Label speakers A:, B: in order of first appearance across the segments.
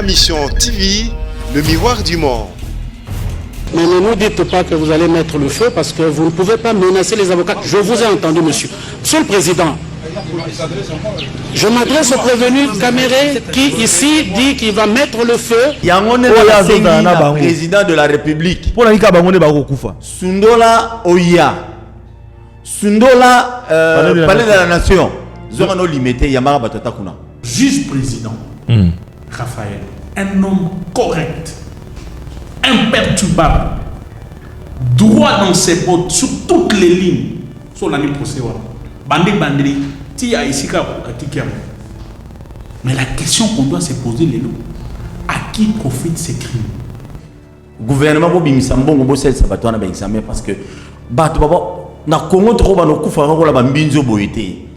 A: Ma mission TV, le miroir du monde.
B: Mais ne nous dites pas que vous allez mettre le feu parce que vous ne pouvez pas menacer les avocats. Je vous ai entendu, monsieur. Monsieur le Président, je m'adresse au prévenu Caméré qui ici dit qu'il va mettre le feu.
C: Il y a un président de la République. Sundola Oya. Sundola palais de la nation. Zorano limité Yamara Batatakuna.
D: Juge président Raphaël, un homme correct, imperturbable, droit dans ses bottes sur toutes les lignes. Sur l'année procès. Bandé, tia ici mais la question qu'on doit se poser, les lots, à qui profitent ces crimes?
C: Gouvernement Bobi Sambongo Bossel Sabatouana examen parce que na Congo trop ba no kufa ko la bambinzo boité.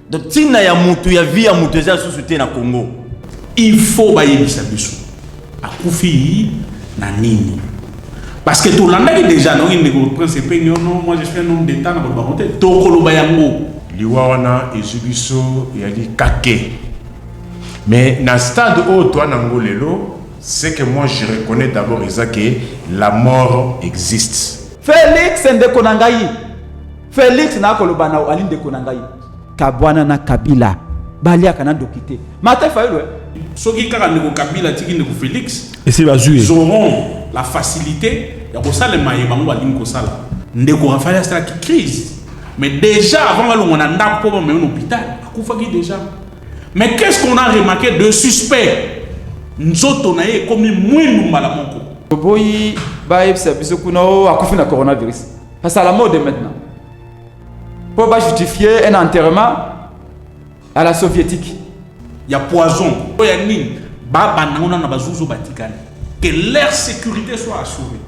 C: Donc tina ya mutu ya vie ya mutu za société na Congo.
D: Il faut bailler biso. A kufi na nini? Parce que tout l'année déjà non il ne principe non moi je suis un homme d'état na baronté to ko bayango.
E: Liwawana ezubiso yali kake. Mais dans le stade où toi n'angolelo, c'est que moi je reconnais d'abord que la mort existe.
F: Félix Ndekonangayi. Félix na kolobana o Aline Ndekonangayi. Kabwana na Kabila. Balia kana dokité. Matin Fayolo.
D: Ceux qui kaka ndeko Kabila tiki ndeko Félix.
G: Et c'est va jouer.
D: Ils auront la facilité ya kosala maye bango Aline kosala. Ndeko Raphaël c'est la crise. Mais déjà avant on a ndako pour même hôpital. Akufaki déjà. Mais qu'est-ce qu'on a remarqué de suspect? Nzoto na ye comme mwinu malamoko.
F: Boyi ba yebisa biso kuna o akufi na coronavirus. Parce à la mode maintenant. Pour pas justifier un enterrement à la soviétique.
D: Il y a poison. Il y a nini. Baba na na bazuzo batikani. Que leur sécurité soit assurée.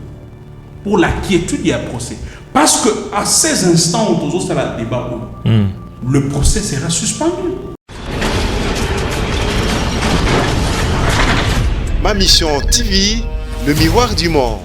D: Pour la quiétude du procès. Parce que à ces instants où tous ça la débat, le procès sera suspendu.
A: Ma mission TV, le miroir du monde.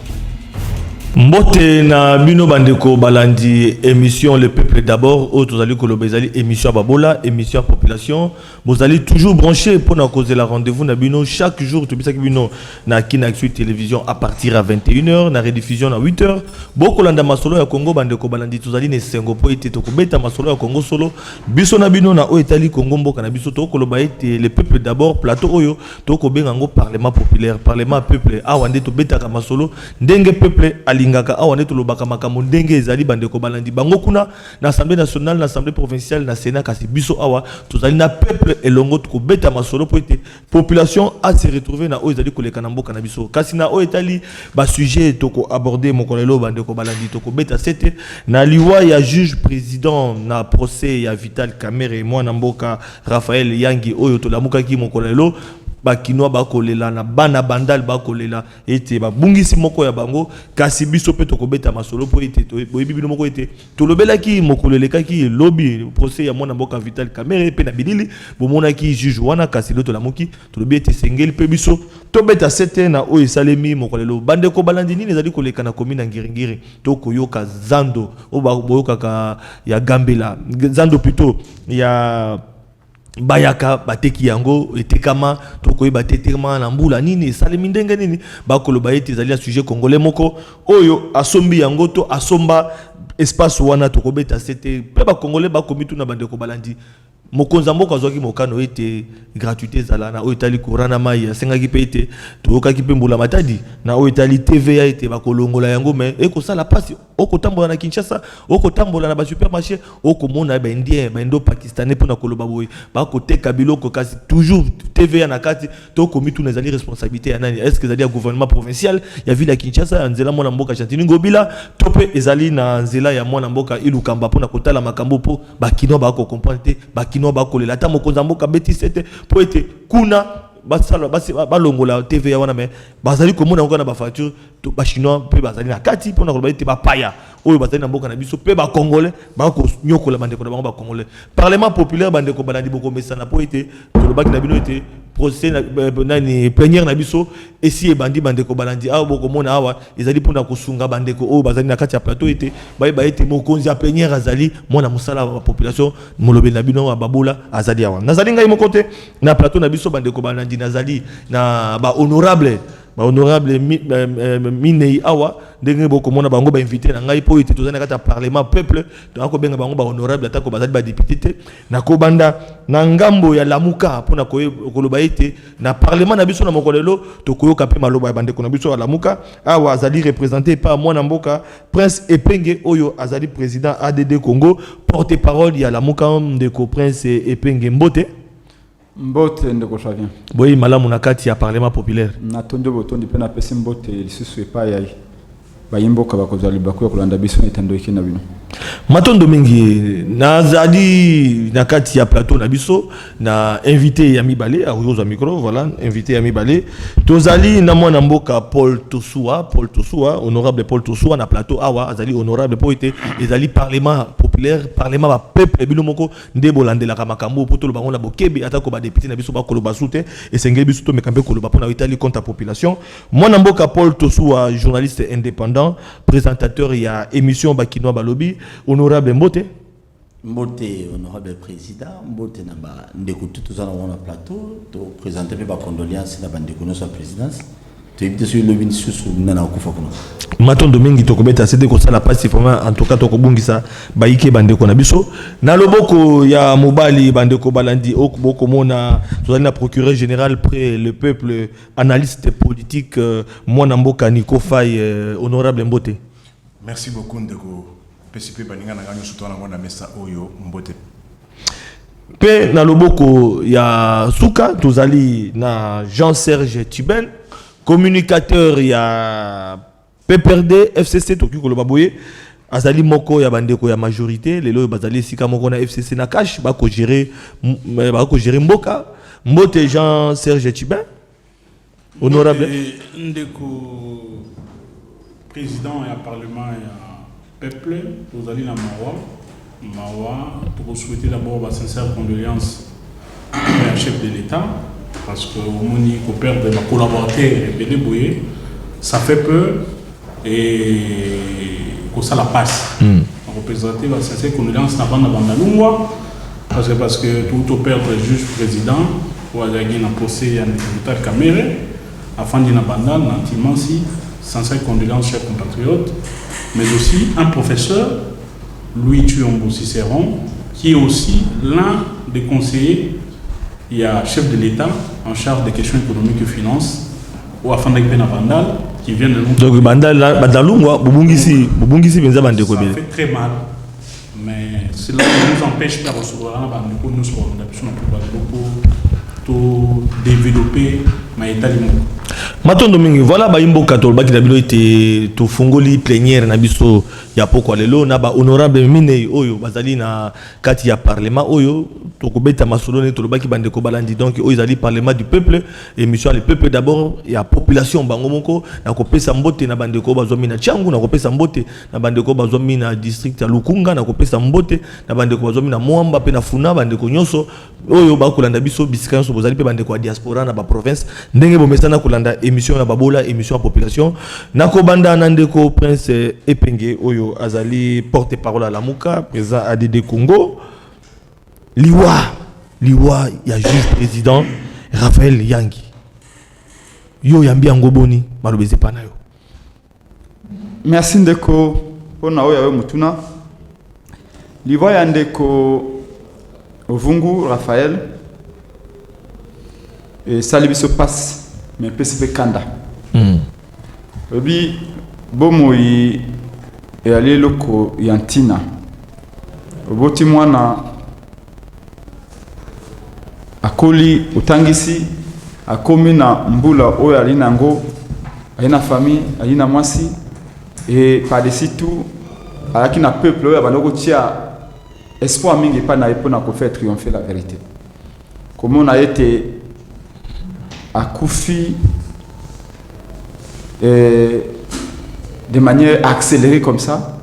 G: Mbote na bino bandeko balandi émission Le Peuple d'abord autres allez kolobezali émission babola émission population vous allez toujours brancher pour na causer la rendez-vous na bino chaque jour to bisaki bino na Kinaxu télévision à partir à 21h na rediffusion à 8h boko landa masolo ya Congo bandeko balandi tozali ne sengo po ete to kobeta masolo ya Congo solo biso na bino na o etali Congo mboka na biso to koloba ete Le Peuple d'abord plateau oyo to ko bengango parlement populaire parlement peuple awande to beta ka masolo ndenge peuple ngaka awane to lobaka makambo ndenge ezali bandeko balandi bango kuna na assemblée nationale na assemblée provinciale na sénat kasi biso awa tozali na peuple elongo to beta masolo po ete population a se retrouver na o ezali koleka na mboka na biso kasi na o etali ba sujet to ko aborder mokolelo bandeko balandi to ko beta sete na liwa ya juge président na procès ya Vital Kamerhe mwana mboka Raphaël Yangi oyo to lamuka ki mokolelo bakinoa bakolela na bana bandal bakolela ete babungisi moko ya bango kasi biso pe to kobeta masolo po ete to boyebi bino moko ete to lobelaki mokoleleka ki lobby procès ya mwana mboka Vital Kamerhe pe na bilili bomona ki juge wana kasi loto la moki to lobi ete sengeli pe biso to beta sete na o esalemi mokolelo bande ko balandi nini ezali koleka na commune ya Ngiringiri to koyoka zando o boyoka ka ya Gambela zando plutôt ya bayaka bateki yango etekama tokoyi batetekama na mbula nini salemi ndenge nini bakoloba ete ezali ya sujet congolais moko oyo asombi yango to asomba espace wana tokobeta sete pe ba congolais bakomi tuna bandeko balandi mokonza mboka azwaki mokano ete gratuité ezala na oyo etali courant na mai asengaki pe ete toyokaki pe mbula matadi na oyo etali TVA ete bakolongola yango me ekosala pasi okotambola na Kinshasa okotambola na basupermarché okomona baindien baindo pakistanais mpona koloba boye bakoteka biloko kasi toujours TVA na kati tokomi tuna ezali responsabilité ya nani est-ce que ezali ya gouvernement provincial ya ville ya Kinshasa ya nzela mwana mboka Chantini Ngobila to pe ezali na nzela ya mwana mboka Ilukamba mpona kotala makambo po bakino bako comprendre te bakino bakolela ta mokonza mboka beti sete po ete kuna basala balongola TVA wana me bazali komona ngo na ba facture to ba chinois pe bazali na kati pona ko ba ete ba paya oyo bazali na mboka na biso pe ba congolais ba ko nyokola bandeko na bango ba congolais parlement populaire bandeko balandi boko mesana po ete to lobaki na bino ete procès nani plénière na biso esi e bandi bandeko balandi awa boko mona awa ezali pona kosunga bandeko o bazali na kati ya plateau ete ba ete mokonzi ya plénière azali mona musala wa population molobe na bino wa babola azali awa nazali ngai mo côté na plateau na biso bandeko balandi nazali na ba honorable Minei awa ndenge boko mona bango ba invité na ngai po ete tozana kata parlement peuple donc ko benga bango ba honorable atako bazali ba député na ko banda na ngambo ya lamuka pona ko koloba ete na parlement na biso na mokolelo to koyoka pe maloba ya bandeko na biso ya lamuka awa azali représenté par mwana mboka Prince Epenge oyo azali président ADD Congo porte-parole ya lamuka ndeko Prince Epenge Mbote
F: Mbote ndeko Chavien.
G: Boyi malamu na kati ya parlement populaire.
F: Na tondo botondi pe na pesi mbote lisusu epa yai. Bayimboka bakozali bakuya kolanda biso etando ikina bino.
G: Matondo mingi nazali na kati ya plateau na biso na invité ya mibale a Rosa micro voilà invité ya mibale tozali na mwana mboka Paul Tosua honorable Paul Tosua na plateau awa azali honorable po ete ezali parlement populaire parlement ba peuple bino moko nde bolandela ka makambo poto lo bango na bokebe atako ba député na biso ba koloba sute esengeli biso to mekambe koloba pona itali contre la population mwana mboka Paul Tosua journaliste indépendant présentateur ya émission Bakinoa Balobi honorable Mbote
C: honorable président Mbote na ba ndeko tout ça na plateau to présenter ba condoléances na bandeko no sa présidence to éviter sur le ministre na kufa kuna
G: matondo mingi to kobeta cede ko sala passe vraiment en tout cas to kobungisa baike bandeko na biso na loboko ya mobali bandeko balandi okuboko mona tozali na procureur général près le peuple analyste politique mwana mboka Nico Faye honorable Mbote.
E: Merci beaucoup ndeko PCP baninga na ganyo surtout na mesa oyo Mbote.
G: Pe na loboko ya Suka tozali na Jean-Serge Tuben communicateur ya PPRD FCC toki koloba boye azali moko ya bandeko ya majorité lelo bazali sika moko na FCC na cash ba ko gérer mboka Mbote Jean-Serge Tuben honorable
D: ndeko président ya parlement ya peuple vous allez na Mawa pour souhaiter d'abord ma sincère condoléance au chef de l'État parce que au moni ko perdre ma collaborateur Bédéboué ça fait peur et que ça la passe représenter ma sincère condoléance na banda lungwa parce que tout au perdre juge président ou azagi na procès ya Vital Kamerhe afin d'ina banda na timansi sincère condoléance chers compatriotes mais aussi un professeur Louis Tuyombo Cicéron qui est aussi l'un des conseillers il y a chef de l'État en charge des questions économiques et finances ou afin d'Aipena Bandal qui vient de nous.
G: Donc Bandalungwa, Bubungisi Benza Bandeko.
D: Ça fait très mal, mais cela ne nous empêche pas de recevoir un bandeko, nous sommes pour développer ma état de monde.
G: Matondo mingi voilà ba imbo katol ba kidabilo ite to fongoli plénière na biso ya poko lelo na ba honorable Minei oyo bazali na kati ya parlement oyo to kobeta masolone to lobaki bandeko balandi donc oyo zali parlement du peuple émission le peuple d'abord ya population bango moko na kopesa mbote na bandeko bazomi na Changu na kopesa mbote na bandeko bazomi na district ya Lukunga na kopesa mbote na bandeko bazomi na Mwamba pe na Funa bandeko nyonso oyo ba kolanda biso bisika nyonso bozali pe bandeko ya diaspora na ba province ndenge bomesana kolanda émission ya babola émission ya population nako banda nandeko Prince Epenge oyo azali porte-parole à la Muka président ADD Congo liwa ya juge président Raphaël Yangi yo yambi ngoboni malobeze pana yo
F: merci ndeko pona oyo yawe mutuna liwa ya ndeko Ovungu Raphaël et salibiso passe mais PCP Kanda. Obi bomo yi ali loko yantina. Oboti mwana akoli utangisi akomi na mbula oyo ali nango ayina famille ayina mwasi et par-dessus tout alaki na peuple oyo bandoko tia espoir mingi pa na epona ko faire triompher la vérité. Comment on a été Akoufi de manière accélérée comme ça.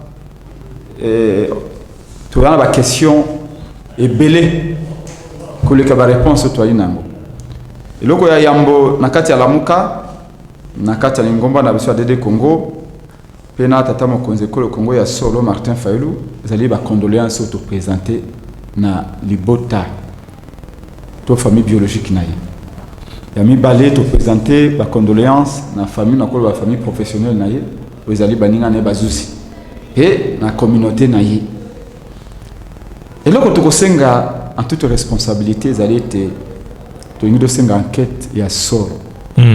F: Tu as la question est belée que le réponse toi inango. eloko ya yambo na kati ya Lamuka na kati ya Ngomba na biso DD Congo pena tata mokonzi ekolo Congo ya solo Martin Fayulu ezali ba condoléances auto présenter na libota to famille biologique na ye ya mibale to présenter ba condoléances na famille na kolo ba famille professionnelle na ye ezali baninga na bazusi et na communauté na ye eloko to kosenga en toute responsabilité ezali ete to ngi do senga enquête ya solo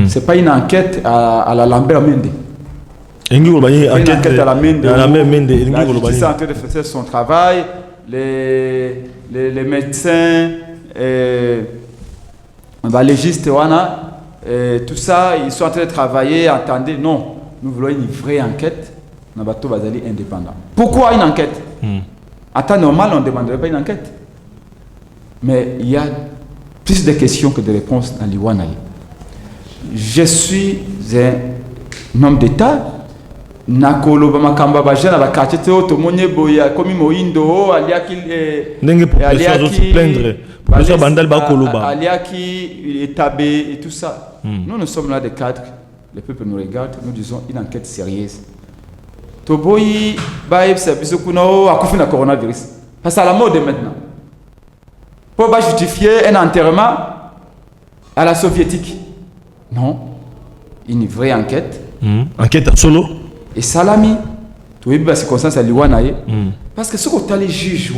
F: c'est pas une enquête à la Lambert Mende.
G: Une enquête
F: à la Mende.
G: La
F: justice est en train de faire son travail. Les médecins, les légistes, tout ça, ils sont en train de travailler. Attendez, non, nous voulons une vraie enquête. Nous bateau basali indépendant. Pourquoi une enquête? À temps normal, on ne demanderait pas une enquête. Mais il y a plus de questions que de réponses dans l'Iwanaï. Je suis un homme d'État. Nakolo bamakamba bajana bakati te otomonye boya komi moindo aliaki
G: nenge population se plaindre population bandal ba koloba
F: aliaki etabé et tout ça. Nous sommes là des cadres, le peuple nous regarde, nous disons une enquête sérieuse. Toboyi ba ebsa biso kuno akufi na coronavirus. Parce à la mode maintenant. Pour pas justifier un enterrement à la soviétique. Non, une vraie enquête.
G: Enquête à solo.
F: Et salami, tu es bien circonstance à l'Iwanaye. Parce que ce que tu as les juges,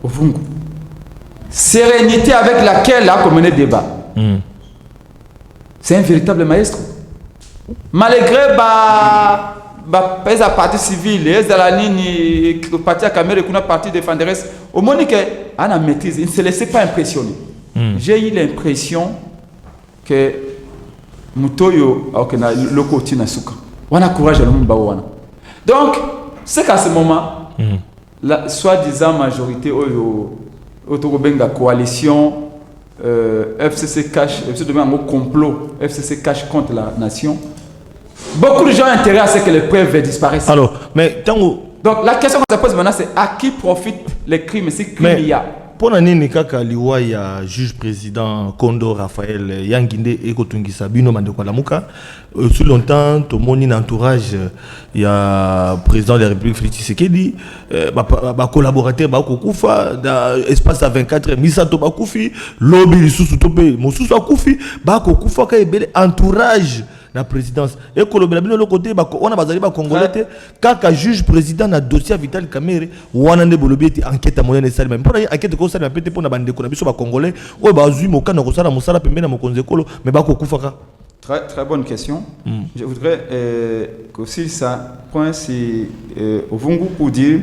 F: au Vungu, sérénité avec laquelle a mené le débat. C'est un véritable maestro. Malgré la partie civile, la partie à caméra, la partie défenderesse, au moment où on a maîtrise, il ne se laissait pas impressionner. J'ai eu l'impression que Mutoyo na loko tina suka. Wana courage à l'umba wana. Donc, c'est qu'à ce moment, la soi-disant majorité autobenga coalition FCC cache, FCC devient un complot, FCC cache contre la nation. Beaucoup de gens ont intérêt à ce que les preuves disparaissent.
G: Alors, mais tango.
F: Donc la question qu'on se pose maintenant c'est à qui profitent les crimes, si crimes il y a.
G: Pour nani kaka liwa ya juge président Kondo Raphaël Yanginde et Kotungisa Bino Mandeko Lamuka sous longtemps tout moni entourage ya président de la République Félix Tshisekedi ba collaborateur ba kokufa da espace à 24 heures Misato ba kufi lobby lisusu topé mosusu akufi ba kokufa ka ebele entourage la présidence et kolobela bino le côté ba on a bazali ba congolais kaka juge président na dossier Vital Kamerhe wana ne bolobi eti enquête à moyenne salima pour enquête ko salima pété pour na bande ko na biso ba congolais o ba zui mokana ko sala musala pembe na mokonze kolo mais ba ko kufaka.
F: Très bonne question. Je voudrais qu'aussi ça point si au Vungu pour dire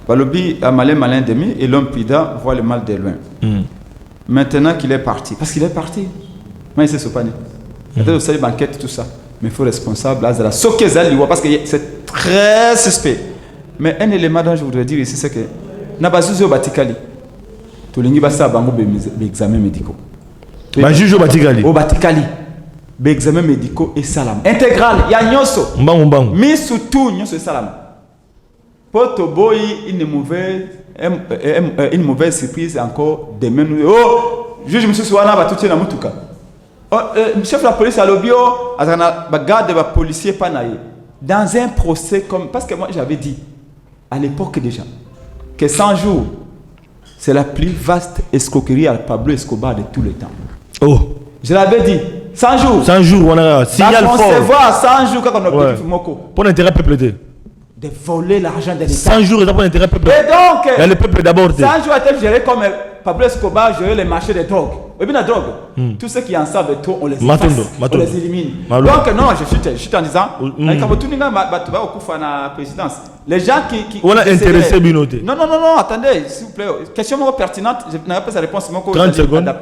F: balobi a malin demi et l'homme pida voit le mal de loin. Maintenant qu'il est parti parce qu'il est parti. Mais c'est ce panier. Peut-être aussi banquette tout ça. Mais il faut responsable là la parce que c'est très suspect. Mais un élément dont je voudrais dire ici c'est que na bazuzo batikali. To lingi basa bango be examen médicaux.
G: Ba juge au batikali.
F: Au batikali. Be examen médicaux et salam. Intégral, ya nyoso.
G: Mbangu.
F: Mi surtout nyoso et salam. Poto boy une mauvaise surprise encore demain. Oh, juge monsieur Souana va tout na mutuka. Chef de la police à l'obio, garde de policier panaye. Dans un procès comme. Parce que moi j'avais dit, à l'époque déjà, que 100 jours, c'est la plus vaste escroquerie à Pablo Escobar de tous les temps.
G: Oh!
F: Je l'avais dit, 100 jours.
G: 100 jours, on a signal fort.
F: On se voit 100 jours quand on a objectif Moko.
G: Pour l'intérêt peuple.
F: De voler l'argent de l'État.
G: 100 jours, c'est pour l'intérêt peuple.
F: Et donc,
G: il y a le peuple d'abord.
F: 100 jours a été géré comme Pablo Escobar gérait les marchés des drogues. Et bien la drogue, tous ceux qui en savent de trop, on les efface, on les élimine. Donc non, je suis en disant, les gens qui
G: on a intéressé Binoté.
F: Non, attendez, s'il vous plaît, question pertinente, je n'ai pas sa réponse,
G: 30 secondes.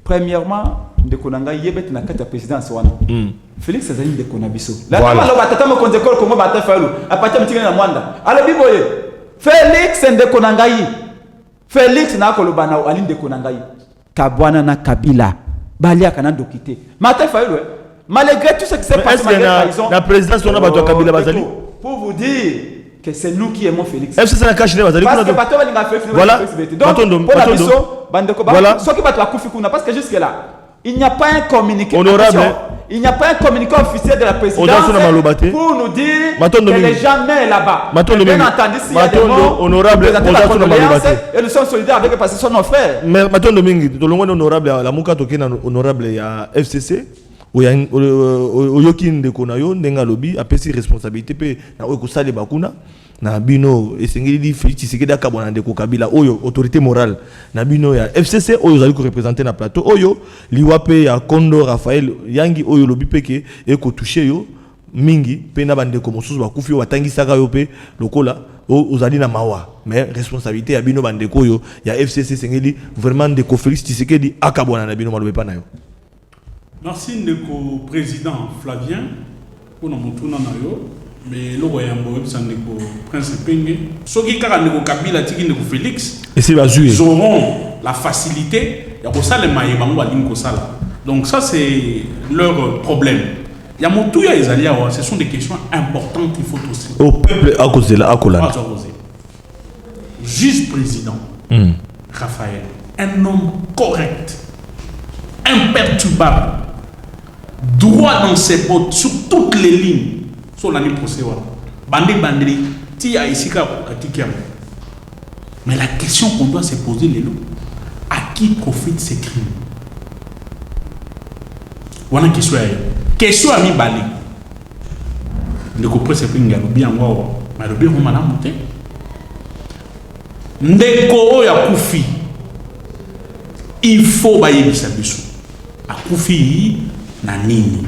F: Premièrement, de Konanga yebet na kata présidence wana. Félix Azali de Konabiso. La tama lo batata mo konzekolo Kongo bata falu. Apatia mtingana na Mwanda. Ale biboye. Félix de Konangai. Félix na ko lobana Aline de Konangai. Kabwana na Kabila. Balia kana dokité. Mata falu. Malgré tout ce qui s'est passé
G: la présidence on a battu Kabila Bazali.
F: Pour vous dire que c'est nous qui aimons Félix.
G: Est-ce que ça n'a caché Bazali?
F: Parce que bato balinga Félix.
G: Voilà.
F: Donc, pour la biso
G: Voilà.
F: Ceux qui battent la Koufikouna, parce que jusque-là, il n'y a pas un communiqué.
G: Honorable.
F: Attention, il n'y a pas un communiqué officiel de la présidence pour nous dire que les gens meurent là-bas. Bien entendu, s'il y a des morts,
G: honorable,
F: et nous sommes solidaires avec eux parce que ce sont nos frères.
G: Mais maintenant, Domingue, honorable, la Mouka Tokena, honorable, il y a FCC. Oyoki ndeko na yo ndenga lobi apesi responsabilité pe na oyo kosale bakuna na bino esengeli di Félix Tshisekedi akabona ndeko Kabila oyo autorité morale na bino ya FCC oyo zali ko représenter na plateau oyo liwa pe ya Kondo Raphaël Yangi oyo lobi peke e ko toucher yo mingi pe na bandeko mosusu bakufi batangisaka yo pe lokola ozali na mawa mais responsabilité ya bino bandeko yo ya FCC sengeli vraiment ndeko Félix Tshisekedi akabona na bino malobe pa na yo.
D: Merci ndeko président Flavien pour notre tournant nayo mais le royaume c'est ndeko prince Penge soki kaka ndeko Kabila tiki ndeko Félix
G: et c'est va jouer
D: ils auront la facilité ya kosala maye bango balingi kosala donc ça c'est leur problème ya motu ya ezali awa ce sont des questions importantes qu'il faut aussi
G: au peuple à cause de la akolana
D: juge président Raphaël un homme correct imperturbable droit dans ses bottes sur toutes les lignes sur l'année procès bandé ti a ici mais la question qu'on doit se poser les lots à qui profitent ces crimes voilà question à mi balé ne comprend c'est pas bien ngwa mais le bien on m'a monté ndeko ya kufi il faut bailler bisabiso a kufi na nini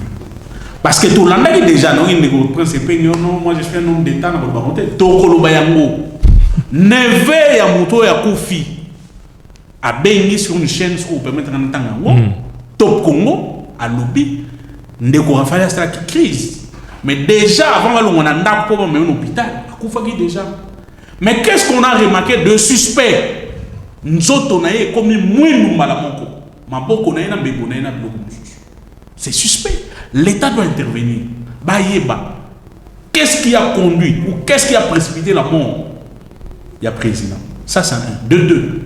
D: parce que tout l'anda déjà non il ne principe non moi je suis un homme d'état na baronté to koloba yango neve ya moto ya kufi a bengi sur une chaîne pour permettre en tanga top Congo a lobby ndeko Raphaël c'est la crise mais déjà avant on a nda pour même un hôpital kufa qui déjà mais qu'est-ce qu'on a remarqué de suspect nzoto na ye comme mwindu mbala moko maboko na ye na mbebo na ye na biloko mosusu c'est suspect. L'État doit intervenir. Bayeba. Qu'est-ce qui a conduit ou qu'est-ce qui a précipité la mort? Il y a président. Ça, c'est un. De deux.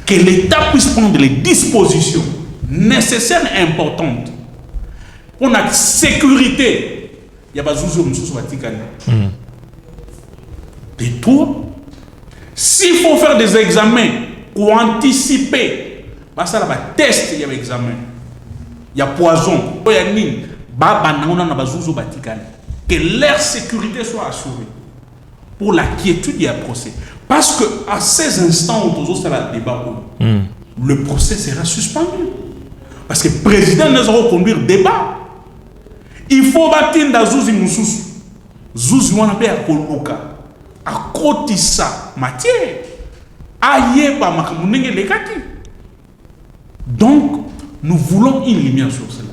D: Que l'État puisse prendre les dispositions nécessaires et importantes pour la sécurité. Il y a pas de des tours. S'il faut faire des examens pour anticiper, bah ça là, bah test, il y a des examens. Il y a poison. Que leur sécurité soit assurée pour la quiétude et le procès. Parce que à ces instants où nous avons le débat, le procès sera suspendu. Parce que le président nous aura conduire débat. Il faut bâtir dans Zouzi Moussous. Zouzi Wanabe à Koloka. À Kotissa matière. Aïe, pas Makamounenge Lekati. Donc, nous voulons une lumière sur cela.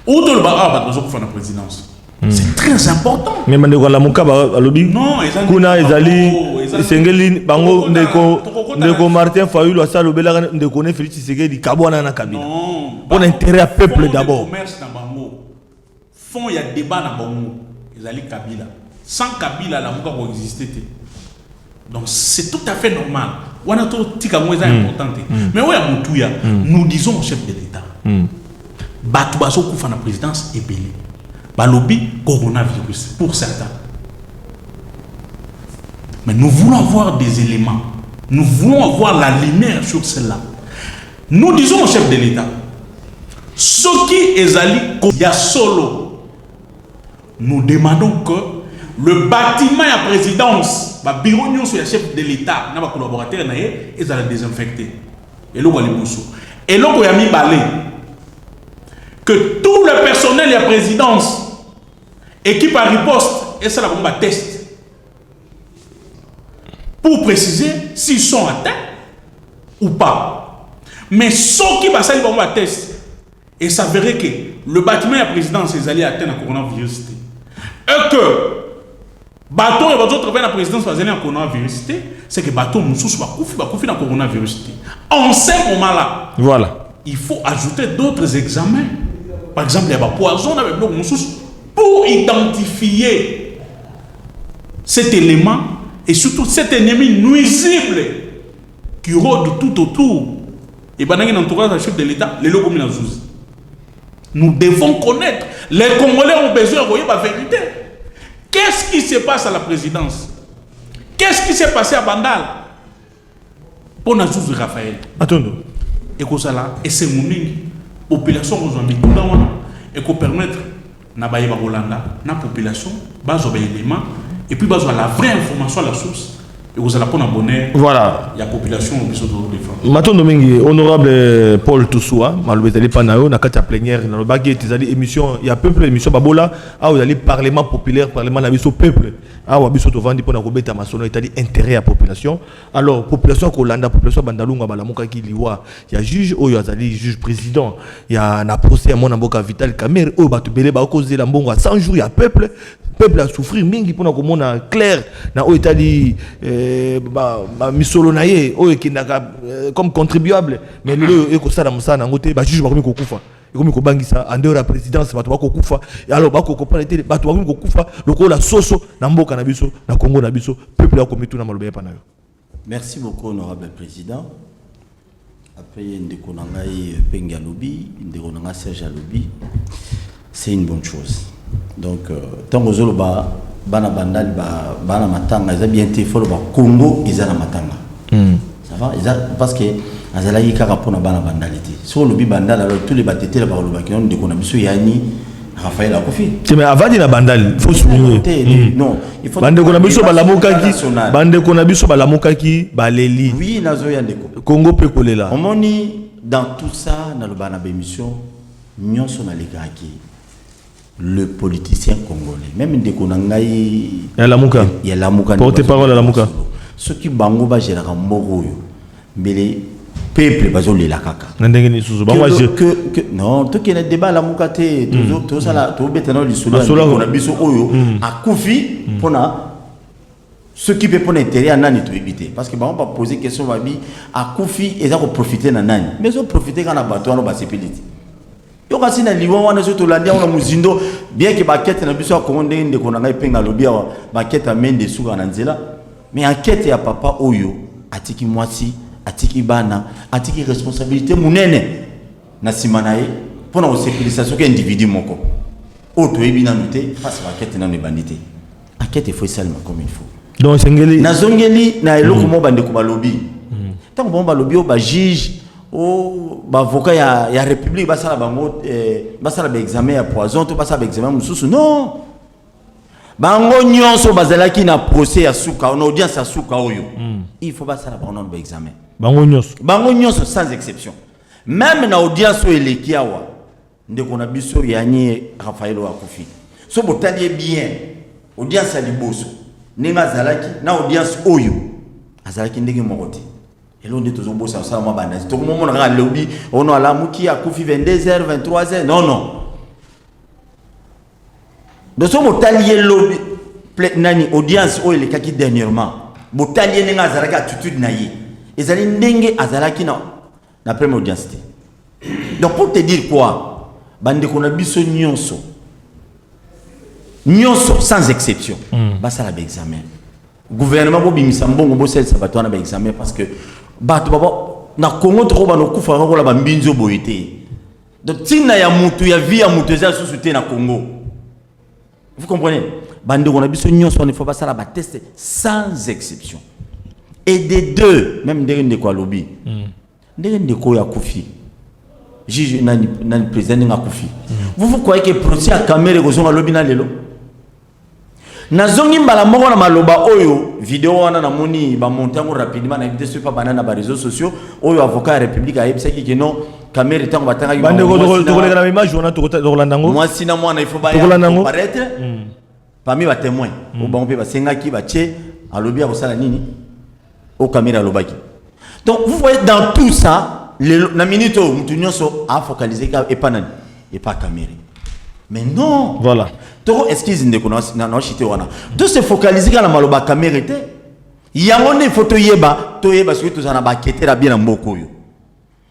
D: Au-delà de la présidence, c'est très important.
G: Mais maintenant, la Mouka a lobby.
D: Non,
G: Kuna Ezali, Sengeli, Bango, Ndeko Martin Fayulu, a salobé la Ndeko Félix Tshisekedi, Kabouana na Kabila.
D: Non.
G: Pour l'intérêt à peuple d'abord.
D: Commerce dans Bango. Fond, il y a débat dans Bango. Ezali Kabila. Sans Kabila, la Mouka va exister. Donc c'est tout à fait normal. On a tout tika moins important. Mais ouais à Moutouya, nous disons au chef de l'État. Batoubaso Koufa na présidence est belé. Balobi coronavirus pour certains. Mais nous voulons avoir des éléments. Nous voulons avoir la lumière sur cela. Nous disons au chef de l'État. Ce qui est allé ya solo. Nous demandons que le bâtiment à présidence, le bureau sur le chef de l'État, nos collaborateurs, ils allaient désinfecter. Et là, et là, il y a mis balai. Que tout le personnel à présidence, équipe à riposte, et ça, la test. Pour préciser s'ils sont atteints ou pas. Mais ceux qui passent le test, et ça verrait que le bâtiment à présidence, ils allaient atteindre le coronavirus. Et que bateau et bateau travaillent la présidence va en coronavirus, c'est que bateau moussous va couper dans coronavirus. En ce moment-là,
G: voilà,
D: il faut ajouter d'autres examens. Par exemple, il y a des poisons avec le moussous pour identifier cet élément et surtout cet ennemi nuisible qui rôdent tout autour. Et pendant qu'il entourage le chef de l'État, les locaux comme nous devons connaître. Les Congolais ont besoin de voir la vérité. Qu'est-ce qui se passe à la présidence? Qu'est-ce qui s'est passé à Bandal? Pour nous Raphaël.
G: Attends.
D: Et que ça là, et c'est mon population aujourd'hui et qu'on permettre na baïba Rolanda, na population, base au élément et puis base à la vraie information à la source. Et vous allez prendre un bonheur.
G: Voilà.
D: Il y a population qui sont de défendre.
G: Maton Domingue, honorable Paul Toussoua, malheureusement Panao, na kati plénière, dans le baguette, ils allaient émission, il y a peuple émission Babola, ah vous allez parlement populaire, parlement la au peuple, ah vous avez vendre pour na robeta masono, c'est-à-dire intérêt à population. Alors population Kolanda, population Bandalunga, Balamuka qui liwa, il y a juge, oh il y a juge président, il y a un procès à mon amboka Vital Kamer, oh bah tu belé bah causer la mbongo à 100 jours, il y a peuple a souffrir mingi pour na komona clair na o etali misolo na ye o ekindaka comme contribuable mais le ekosala musana ngote ba juge bakomi kokufa ekomi kobangisa en dehors la présidence bato bakokufa alors bakokopana te bato bakomi kokufa lokola soso na mboka na biso na Congo na biso peuple akomi tout na maloba pa na yo.
C: Merci beaucoup honorable président. Après ndeko na ngai Penga Lobi ndeko na ngai Serge Lobi, c'est une bonne chose. Donc tant que vous bana bandal bana matanga ils ont bien été faut le Congo ils ont la matanga ça va parce que azala yi kaka pona bana bandalité sur le bi bandal alors tous les batétés là par le bakion de konabiso yani Raphaël Akofi
G: mais avant de la bandal faut souligner
C: non il faut
G: bande konabiso balamukaki baleli
C: oui nazo ya ndeko
G: Congo pe kolela
C: on moni dans tout ça dans le bana émission nyonso na lekaki le politicien congolais même ndeko na ngai
G: ya lamuka porte-parole ya lamuka
C: ceux qui bango ba gérera mboko yo mbele peuple bazo lela kaka
G: na ndenge ni suzu ba moi
C: que non to kena débat lamuka te to sala to betana lisolo na biso oyo akufi pona ceux qui peut prendre intérêt à nani to éviter parce que ba on va poser question ba bi akufi et ça ko profiter na nani mais so profiter kana bato wana ba sepeliti. Yo kasi na liwa wana zo to landia wana muzindo bien que baquette na biso akonde ndeko na ngai Penga Lobi wa baquette amende suka na nzela mais enquête ya papa oyo atiki mwasi atiki bana atiki responsabilité munene na simanaye pour na sécurisation que individu moko auto ebina noté face baquette na bandité enquête faut seulement comme il faut
G: donc sengeli
C: na zongeli na eloko mo bande ko balobi tant bon balobi o ba juge o ba avocat ya république ba sala bango ba sala ba examen ya poison to ba sala ba examen mususu non bango nyonso bazalaki na procès ya suka na audience ya suka oyo il faut ba sala bango ba examen
G: bango nyonso
C: sans exception même na audience eleki awa ndeko na biso yani Raphaël Akofi so botali bien audience ya liboso ninga zalaki na audience oyo azalaki ndenge mokoti elo nde tozobosa sala mabanda to komona ka lobi ono ala muki Akofi 22h 23h non de so botali lobi nani audience oyo elekaki dernièrement botali ninga zalaki attitude na ye ezali ndenge azalaki na première audience. Donc pour te dire quoi, bande ko na biso nyonso sans exception ba sala ba examen gouvernement bo bimisa mbongo bo sel sabato na ba examen parce que bato baba na Congo to ba no kufa ko la ba mbinzo boyete donc tina ya mutu ya vie ya mutu za susute na Congo vous comprenez bande ko na biso nyonso ne faut pas sala ba test sans exception et des deux même ndenge ko lobi ndenge ko ya kufi juge nani président Akofi vous croyez que procès à caméra ko zonga lobi na lelo na zongi mbala moko na maloba oyo vidéo wana na moni ba montango rapidement na vidéo sur pas banana ba réseaux sociaux oyo avocat république a yebisa ki non caméra tango batanga
G: bande ko to na image wana to Rolandango
C: moi sina moi na il faut ba paraître parmi ba témoins au bon pe ba senga ki ba tché a lobi a sala nini au caméra lobaki. Donc vous voyez dans tout ça la minute où mutu nyonso a focalisé et pas nani et pas caméra. Mais non.
G: Voilà.
C: Toko excuse ndeko na chité wana. To se focaliser na maloba caméra té. Yango ne photo yeba parce que tous na ba ketera bien na mboko yo.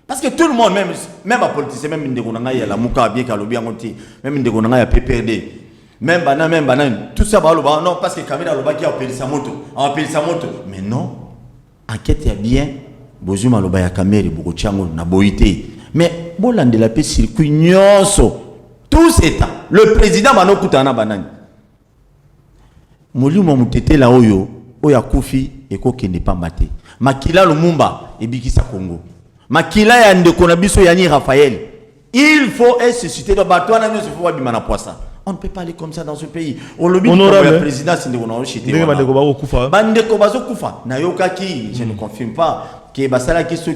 C: Parce que tout le monde même les politiciens même ndeko na ngai ya la muka bien ka lobi ngonti même ndeko na ngai ya PPRD. Même banane tout ça ba loba non parce que caméra loba qui a appelé sa moto. Mais non. Enquête ya bien bozuma loba ya kamere boko chango na boité mais bolande la pe circuit nyonso tout c'est temps le président bano kutana banani molimo mutete la oyo oya kufi ekokende pamba te makila lumumba ebikisa Congo makila ya ndeko na biso yani Raphaël il faut susciter le bateau na nyoso faut bimana poisson. On ne peut pas aller comme ça dans ce pays. On le dit le président c'est ndeko na chité bandeko bazo kufa na yokaki je ne confirme pas que basala ki ceux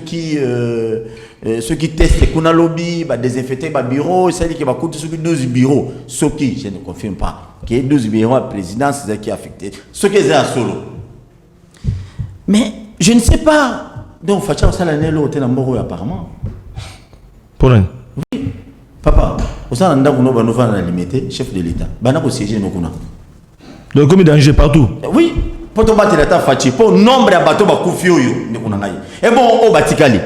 C: qui testent kuna lobby ba désinfecter ba bureau c'est qui va coûter ceux qui 12 bureaux ceux qui je ne confirme pas que 12 bureaux à présidence c'est qui affecté ceux qui sont solo mais je ne sais pas donc facha ça l'année l'hôtel en Moro apparemment
G: pour rien
C: oui papa ça on a une limité chef de l'état bana ko siéger no kuna
G: donc comme danger partout
C: oui pour to battre l'état fachi pour nombre ya bateau ba kufi oyo ne kuna ngai et bon o batikali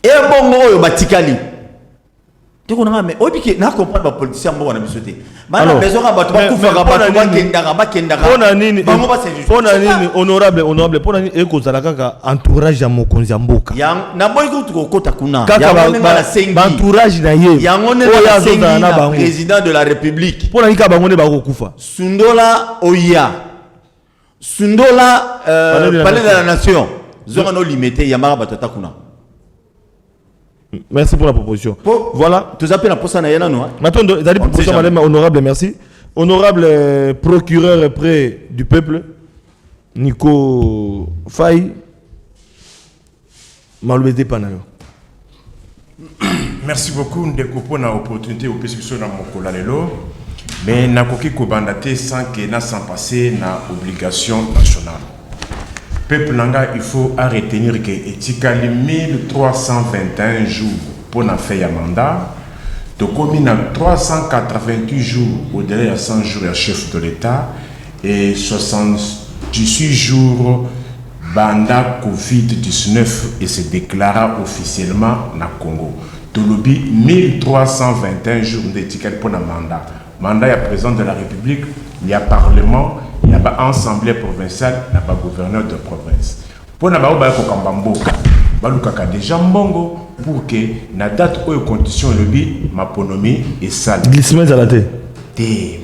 C: et bon oyo batikali te kuna mais obiki na comprendre ba politicien mbo na bisoté bana besoin ka bateau ba kufa ka bateau ba kendaka
G: pona nini honorable pona nini eko zala kaka entourage ya mokonzi ya mboka
C: yang na boy ko to kota kuna
G: kaka ba entourage na ye
C: yango ne na sengi na président de la république
G: pona nini ka bango ne ba ko kufa
C: Sundola Oya Sundola palais de la nation zona no limité yamara batata kuna.
G: Merci pour la proposition. Voilà.
C: Tu appelles la poste na yana no.
G: Maintenant, vous allez proposition madame honorable, merci. Honorable procureur près du peuple Nico Faye Maloubé Panayo.
E: Merci beaucoup ndeko pour na opportunité au PSPSO na mokola lelo. Mais nakoki kobandate sans que na sans passer na obligation nationale. Peuple nanga il faut à retenir que etikali 1321 jours pour na faire mandat. Donc comme il a 388 jours au-delà de 100 jours à chef de l'État et 78 jours banda Covid-19 et se déclara officiellement na Congo. Tolobi 1321 jours d'étiquette pour le mandat. Mandat, il y a président de la République, il y a parlement, il y a assemblée provinciale, il y a gouverneur de province. Pour na bao ba ko kambamboka, balukaka déjà mbongo pour que na date où condition lobby ma ponomie et sale.
G: Glissement à la tête.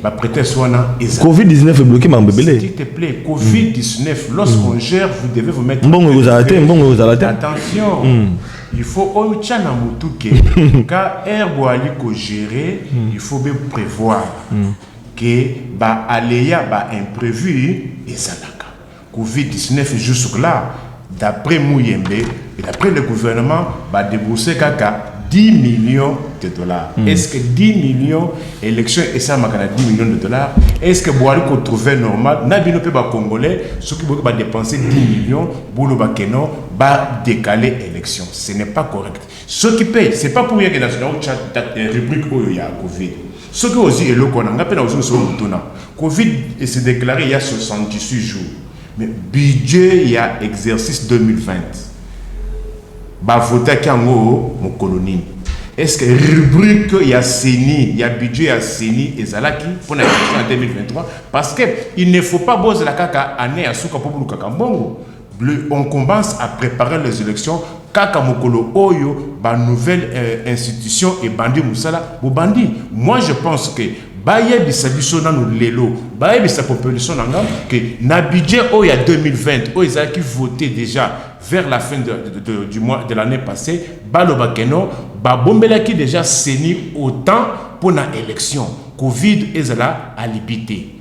E: Ba prêter soina et
G: Covid-19 est bloqué ma bébé.
E: S'il te plaît, Covid-19 lorsqu'on gère, vous devez vous mettre
G: mbongo vous arrêtez, mbongo vous arrêtez.
E: Attention. Il faut omichana mutuke car herbo ali ko gérer, il faut bien prévoir que ba aléa ba imprévu et salaka. Covid-19 jusque là d'après Mouyembe et d'après le gouvernement va débourser kaka 10 millions de dollars. Est-ce que 10 millions élections et ça makana 10 millions de dollars? Est-ce que Boali ko trouver normal na bino pe ba congolais ceux qui vont dépenser 10 millions bolo ba keno ba décaler élection? Ce n'est pas correct. Ceux qui payent, c'est pas pour rien que dans une rubrique où il y a Covid. Ceux qui aussi est le qu'on a peine aux autres Covid et s'est déclaré il y a 78 jours. Mais budget il y a exercice 2020. Ba voter kango mon colonie. Est-ce que rubrique il y a CENI, il y a budget à CENI et Zalaki pour la en 2023 parce que il ne faut pas poser la kaka année à souka pour kaka mbongo. On commence à préparer les élections kaka mokolo oyo ba nouvelle institution et bandi musala bo bandi. Moi je pense que baye bisabiso na no lelo baye bisa population nanga que na budget oyo ya 2020 oyo Zalaki voté déjà vers la fin du mois de l'année passée, Balobakeno, Babombelaki déjà CENI autant pour la élection. Covid est là à l'ibité.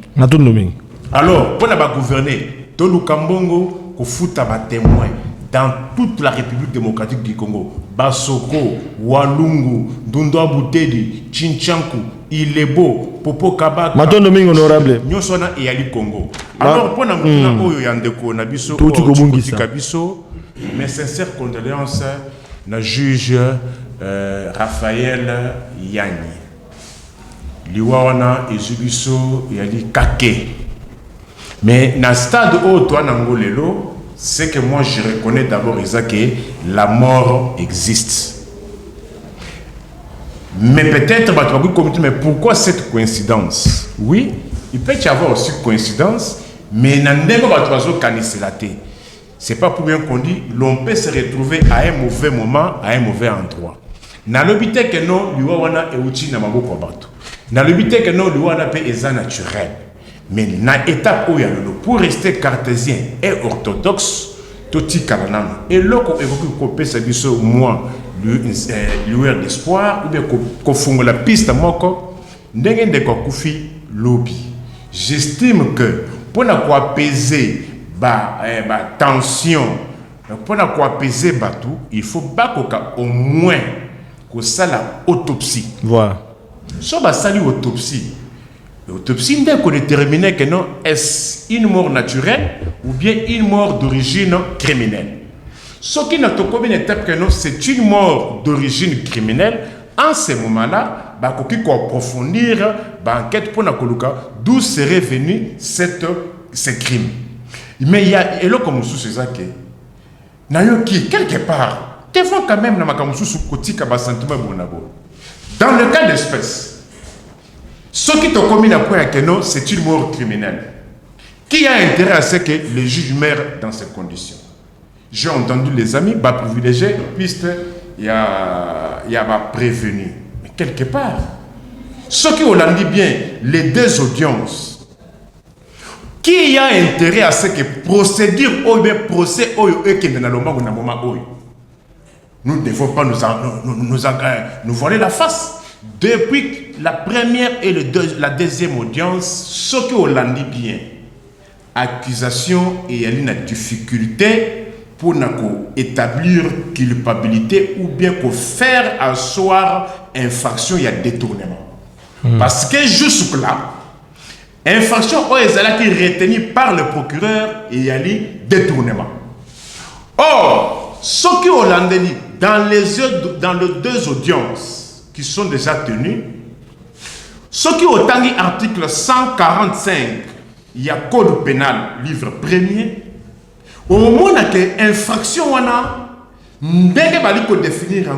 E: Alors, pour la gouverner, Tolu Kambongo, Kofuta ba témoin dans toute la République démocratique du Congo. Basoko, Walungu, Dundo Boutedi, Chinchanku, Ilebo, Popo Kabaka.
G: Maton Domingue honorable.
E: Nyosona et Ali Congo. Alors, pour la Oyo Yandeko, Nabiso, Kabiso, mes sincères condoléances na juge Raphaël Yanni. Liwana et Zubiso Yali Kake. Mais dans le stade où toi Nangolelo, c'est que moi je reconnais d'abord que la mort existe. Mais peut-être, mais pourquoi cette coïncidence? Oui, il peut y avoir aussi coïncidence, mais il n'y a pas de c'est pas pour rien qu'on dit l'on peut se retrouver à un mauvais moment, à un mauvais endroit. Na l'obité que non, l'ouana et outil na maboko bato. Na l'obité que non, l'ouana peut être naturel. Mais na étape où il y a le pour rester cartésien et orthodoxe, toti karanam. Et là qu'on évoque qu'on peut s'abuser au moins lueur d'espoir ou bien qu'on fonde la piste moko, n'engende quoi koufi lobby. J'estime que pour ne pas apaiser tension, pour ne pas apaiser tout, il faut pas au moins que ça la autopsie.
G: Voilà.
E: So ba sali autopsie. L'autopsie n'est qu'on déterminer que non est-ce une mort naturelle ou bien une mort d'origine criminelle. Ce qui n'a pas comme une étape que non c'est une mort d'origine criminelle. En ce moment-là, bah qu'on approfondir enquête pour na koluka d'où serait venu ce crime. Mais il y a et là comme sous ces actes, nayoki quelque part devant quand même na makamusu sous côté ka ba sentiment bonabo. Dans le cas d'espèce, ce qui te commis à point que non, c'est une mort criminelle. Qui a intérêt à ce que le juge meure dans ces conditions? J'ai entendu les amis privilégiés, puisque il y a prévenu. Mais quelque part, ce qui on l'a dit bien, les deux audiences, qui a intérêt à ce que procédure ou bien procès nous ne devons pas nous voiler la face. Depuis la première et la deuxième audience, ce que on l'a dit bien, accusation et il y a une difficulté pour établir culpabilité ou bien pour faire asseoir infraction, il y a détournement. Parce que jusque-là, infraction qui est retenue par le procureur et il y a détournement. Or, ce qui on l'a dit dans les deux audiences qui sont déjà tenues, ce qui ont dit article 145, il y a code pénal, livre premier, au moment où infraction définir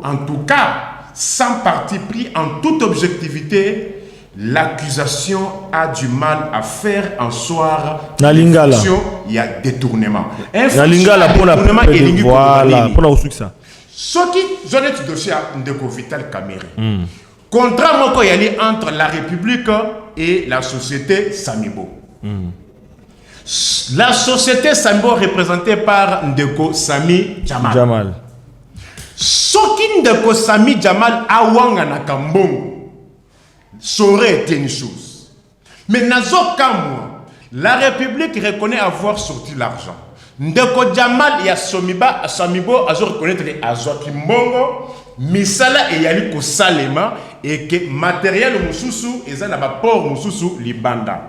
E: en tout cas, sans parti pris, en toute objectivité, l'accusation a du mal à faire en soir. Infraction, il y a détournement. Détournement et
G: voilà, pour ça.
E: Ce qui, j'en ai dossier de Vital Caméré. Contrairement qu'il y a entre la République et la société Samibo. La société Samibo représentée par Ndeko Sami Jamal. Ce qui Ndeko Sami Jamal a wanga na Kambongo, ça aurait été une chose. Mais dans ce cas, la République reconnaît avoir sorti l'argent. Ndeko Jamal ya Somiba Samibo azo reconnaître les azwaki mbongo misala e yali ko salema et que matériel mususu eza na ba port mususu libanda.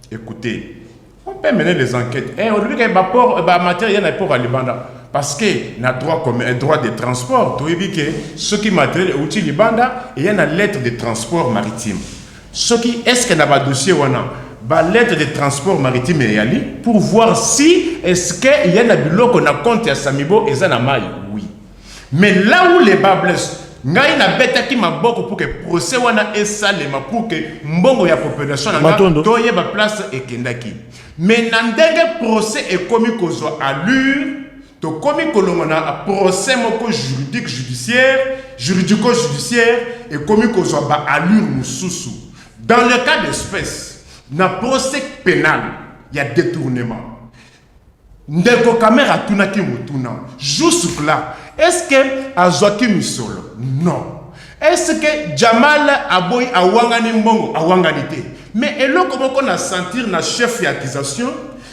E: Écoutez, on peut mener les enquêtes. Et on dit que ba port ba matériel na port à libanda parce que na droit comme un droit de transport, tu dis que ce qui matériel outil libanda et y a une lettre de transport maritime. Ce qui est-ce que na ba dossier wana ba lettre de transport maritime et yali pour voir si est-ce qu'il y a un biloko qu'on a compte à Samibo et Zanamaï. Oui. Mais là où les bas blessent, ngai na beta ki maboko pour que procès wana esalema pour que mbongo ya population na toye ba place et kendaki. Mais nandenge procès est commis kozwa allure to commis kolomana a procès moko juridique judiciaire juridico-judiciaire et commis kozwa ba allure mususu. Dans le cas d'espèce na procès pénal, il y a détournement. Ndeko Kamera tunaki mutuna. Juste là, est-ce que Azwaki Misolo? Non. Est-ce que Jamal Aboy Awangani Mbongo Awanganité? Mais et là, comment on a senti na chef d'accusation?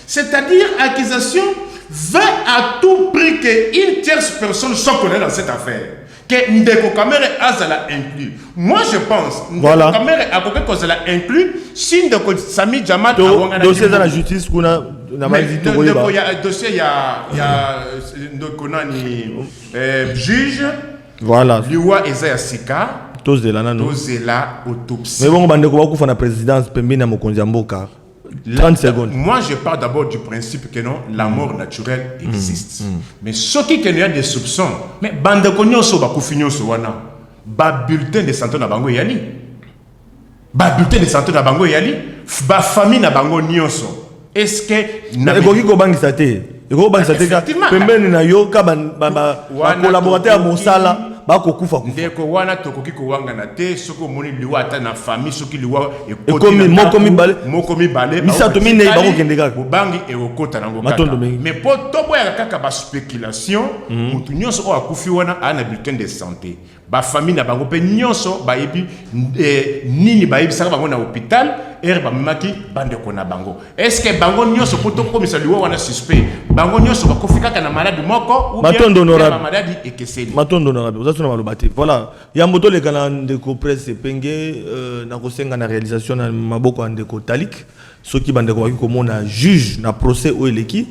E: C'est-à-dire, accusation veut à tout prix qu'une tierce personne soit connue dans cette affaire. Que Ndeko Kamera Azala inclus. Moi je pense Ndeko Kamera a quelque chose là inclus si Ndeko Sami Jamal a
G: dossier dans la justice qu'on a
E: il y a dossier il y a Ndeko nani juge
G: voilà
E: Liwa Ezaya Sika
G: tous la autopsie mais bon bandeko ba kufa na présidence pembe na mokonzi mboka 30 secondes.
E: Moi, je pars d'abord du principe que non, la mort naturelle existe. Mais ce qui y a des soupçons, mais bande konyoso ba kufinyoso wana, ba bulletin de santé na bango yali, ba bulletin de santé na bango yali, ba famille na bango nyonso. Est-ce que
G: na ekoki ko bangisa te Et ko ba sateka pembeni na yo ka ba collaborateur mosala ba ko kufa kufa.
E: Ndeko wana tokoki ko wanga na te soko moni liwa ata na famille soki liwa
G: ekomi moko mi balé misato mine ba ko kende kaka
E: bangi e okota nango kaka. Mais po tobo ya kaka ba spéculation mutu nyonso o akufi wana ana bulletin de santé. Ba famille na bango pe nyonso ba yebi nini ba yebi saka bango na hôpital ba maki bande ko na bango. Est-ce que bango nyonso poto komisa liwa wana suspect bango nyonso ba kofika kana malade moko ou bien na maladie ekeseli.
G: Matondo honorable ozasuna malobati. Voilà, ya moto le kana ndeko presse penge na kosenga na réalisation na maboko ndeko Talik soki bande ko komona juge na procès o eleki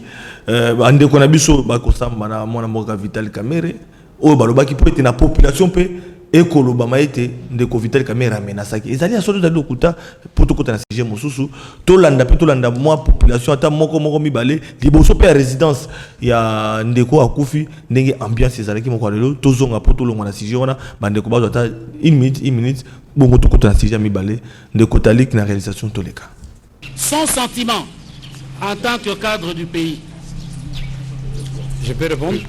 G: ndeko na biso ba kosamba na mwana mboka Vital Kamerhe o balobaki po ete na population pe ekoloba maete ndeko Vital Kamerhe amenasaki ezali asoto dali okuta poto kota na sujet mosusu tolanda mwa population ata moko mibale liboso pe ya résidence ya ndeko akufi ndenge ambiance ezalaki moko lelo tozonga poto longa na sujet wana bandeko bazo ata 1 minute bongo tokota na sujet mibale ndeko Talik na réalisation toleka
B: sans sentiment en tant que cadre du pays. Je peux répondre?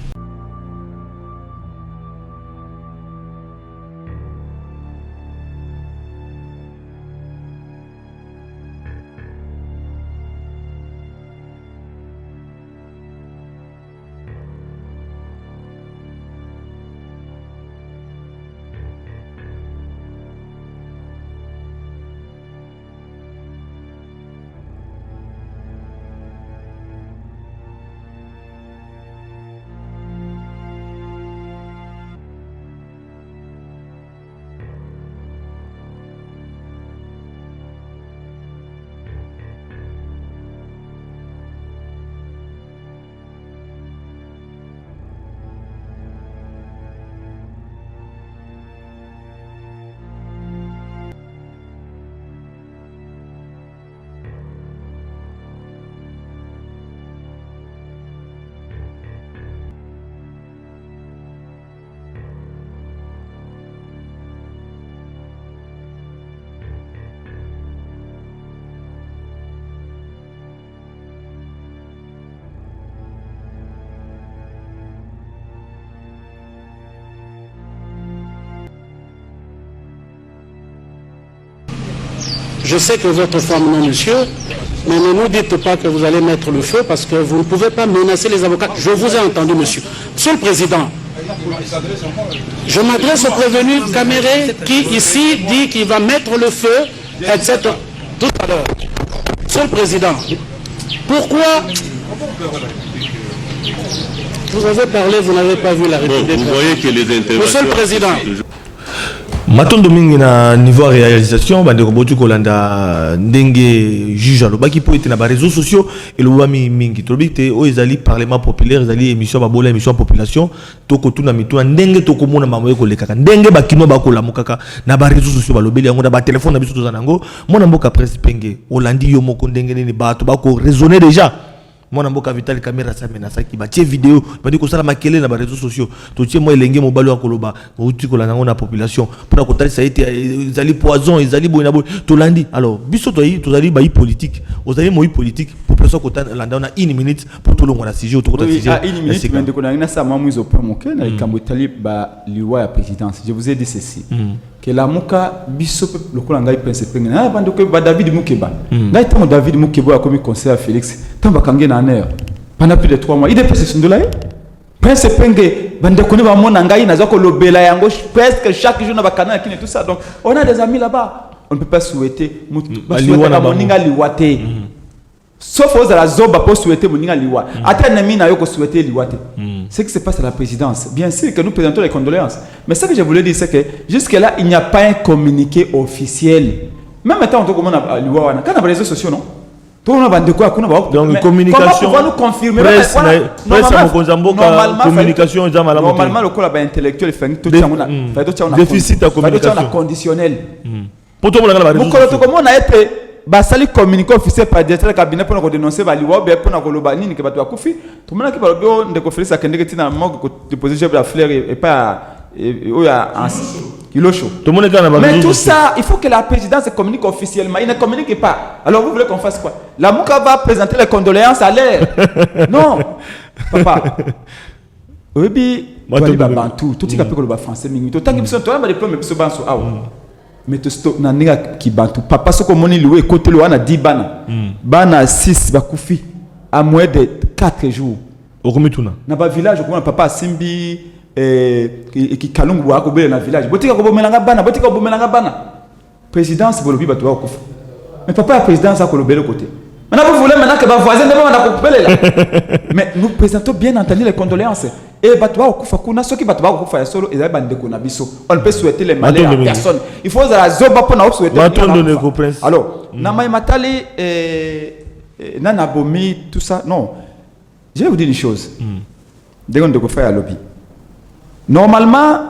B: Je sais que votre femme non, monsieur, mais ne nous dites pas que vous allez mettre le feu parce que vous ne pouvez pas menacer les avocats. Je vous ai entendu, monsieur. Monsieur le Président, je m'adresse au prévenu Kamerhe qui ici dit qu'il va mettre le feu, etc. Tout à l'heure. Monsieur le Président, pourquoi vous avez parlé, vous n'avez pas vu la République?
H: Vous voyez que les interventions...
B: Monsieur le Président,
G: matondo mingi na niveau réalisation bande kobotu kolanda ndenge juge alobaki po ete na ba réseaux sociaux elobami mingi tobite o ezali parlement populaire ezali émission babola émission population toko tuna mitu ndenge toko mona mamoye kolekaka ndenge bakino bakolamukaka na ba réseaux sociaux balobeli yango na ba téléphone na biso tozanango mona mboka presse penge olandi yo moko ndenge nini bato bako raisonner déjà mwana mboka Vital Kamerhe amenasaki batie vidéo bandi kosala makele na ba réseaux sociaux totie moi elenge mobali wa koloba outi kolanga na population pour kotalisa ete ezali poison ezali boina boy tolandi alors biso tozali ba politique ozali moi politique population kotalanda na 1 minute pour tolonga na sujet to
F: sujet à 1 minute mais ndeko na sa mamu izo point moke na likambo tali ba liwa ya présidence. Je vous ai dit ceci que la muka biso le kolanga ipense penge na bando ko ba David Mukeba na ita David Mukeba comme conseiller Félix tamba kange na aner pendant plus de 3 mois il dépasse ce ndola prince penge bande kone ba mona ngai na zako lobela yango presque chaque jour na ba canal qui tout ça donc on a des amis là-bas on ne peut pas souhaiter ba moninga liwate sauf aux la zoba pour souhaiter moninga liwa ata na mina yo ko souhaiter liwate ce qui se passe à la présidence bien sûr que nous présentons les condoléances mais ce que je voulais dire c'est que jusque là il n'y a pas un communiqué officiel même étant on comment on liwa wana kana ba réseaux sociaux non
G: donc communication
F: comment nous confirmer
G: communication
F: normalement le col intellectuel
G: déficit à communication
F: conditionnel
G: pour tout le monde
F: comment on a été basali communiqué officiel par directeur cabinet pour dénoncer baliwa ou bien pour koloba nini ke bato akufi tout le monde qui va bien de conférence à kendeke tina moko déposer chef de fleur et pas oya Il est chaud.
G: Tout le monde est
F: Mais tout ça, il faut que la présidence communique officiellement. Il ne communique pas. Alors vous voulez qu'on fasse quoi? La Mouka va présenter les condoléances à l'air. Non, papa. Oui, tout ce qui est le français, tant que tu as un diplôme, tu as un mais tu as un qui bantu. Papa, ce que mon loué, côté le a 10 bana. Bana 6 bakoufi à moins de 4 jours.
G: Au Komituna.
F: Dans le village, papa Simbi qui kalungu wa kobele na village. Botika kobomelanga bana. Présidence bolobi bato wa kufa. Mais papa la présidence a kolobele côté. Maintenant vous voulez maintenant que vos voisins ne vont pas couper là. Mais nous présentons bien entendu les condoléances. Et bato wa kufa kuna soki bato wa kufa ya solo et bande ko na biso. On peut souhaiter les malheurs à personne. Il faut la zoba pour na souhaiter. Alors, na mai matali nana bomi tout ça non. Je vais vous dire une chose. Dès qu'on doit faire à lobby. Normalement,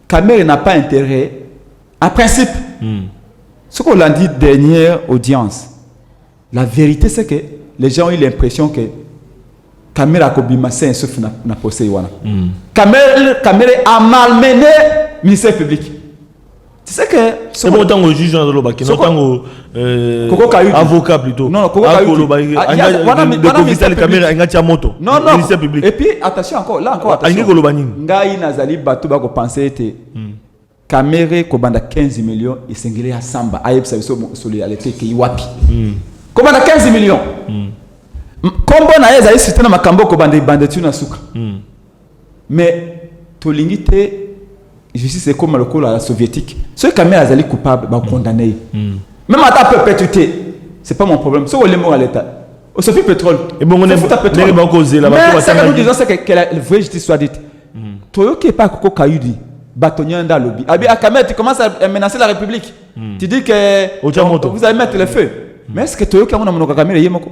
F: Kamere n'a pas intérêt. En principe, ce qu'on a dit dernière audience, la vérité c'est que les gens ont eu l'impression que Kamere a kobimassé un souffle na posé wana. Kamere a malmené le ministère public. Tu sais que
G: c'est bon tant au juge dans le bac, non tant au avocat plutôt.
F: Non, Koko Kayuti. Non,
G: ministère public.
F: Et puis attention encore, là encore attention. Ngai nazali bato ba ko penser était Kamere ko banda 15 millions et singile ya samba ayebisa biso solidarité ke iwapi. Ko banda 15 millions. Kombo na yeza isitana makambo ko banda ibande tuna suka. Mais tolingite justice est comme le coup la soviétique. Ceux qui Kamere azali coupable ba condamné. Même à ta perpétuité, c'est pas mon problème. C'est au lémo à l'état. Au Sophie pétrole.
G: Et bon on est pétrole.
F: Mais ce que nous disons c'est que la vraie justice soit dite. Toi qui est pas Koko Kayudi, bâtonnier dans le lobby. Abi à Kamere tu commences à menacer la République. Tu dis que vous allez mettre le feu. Mais est-ce que toi qui a mon Kamere yemoko?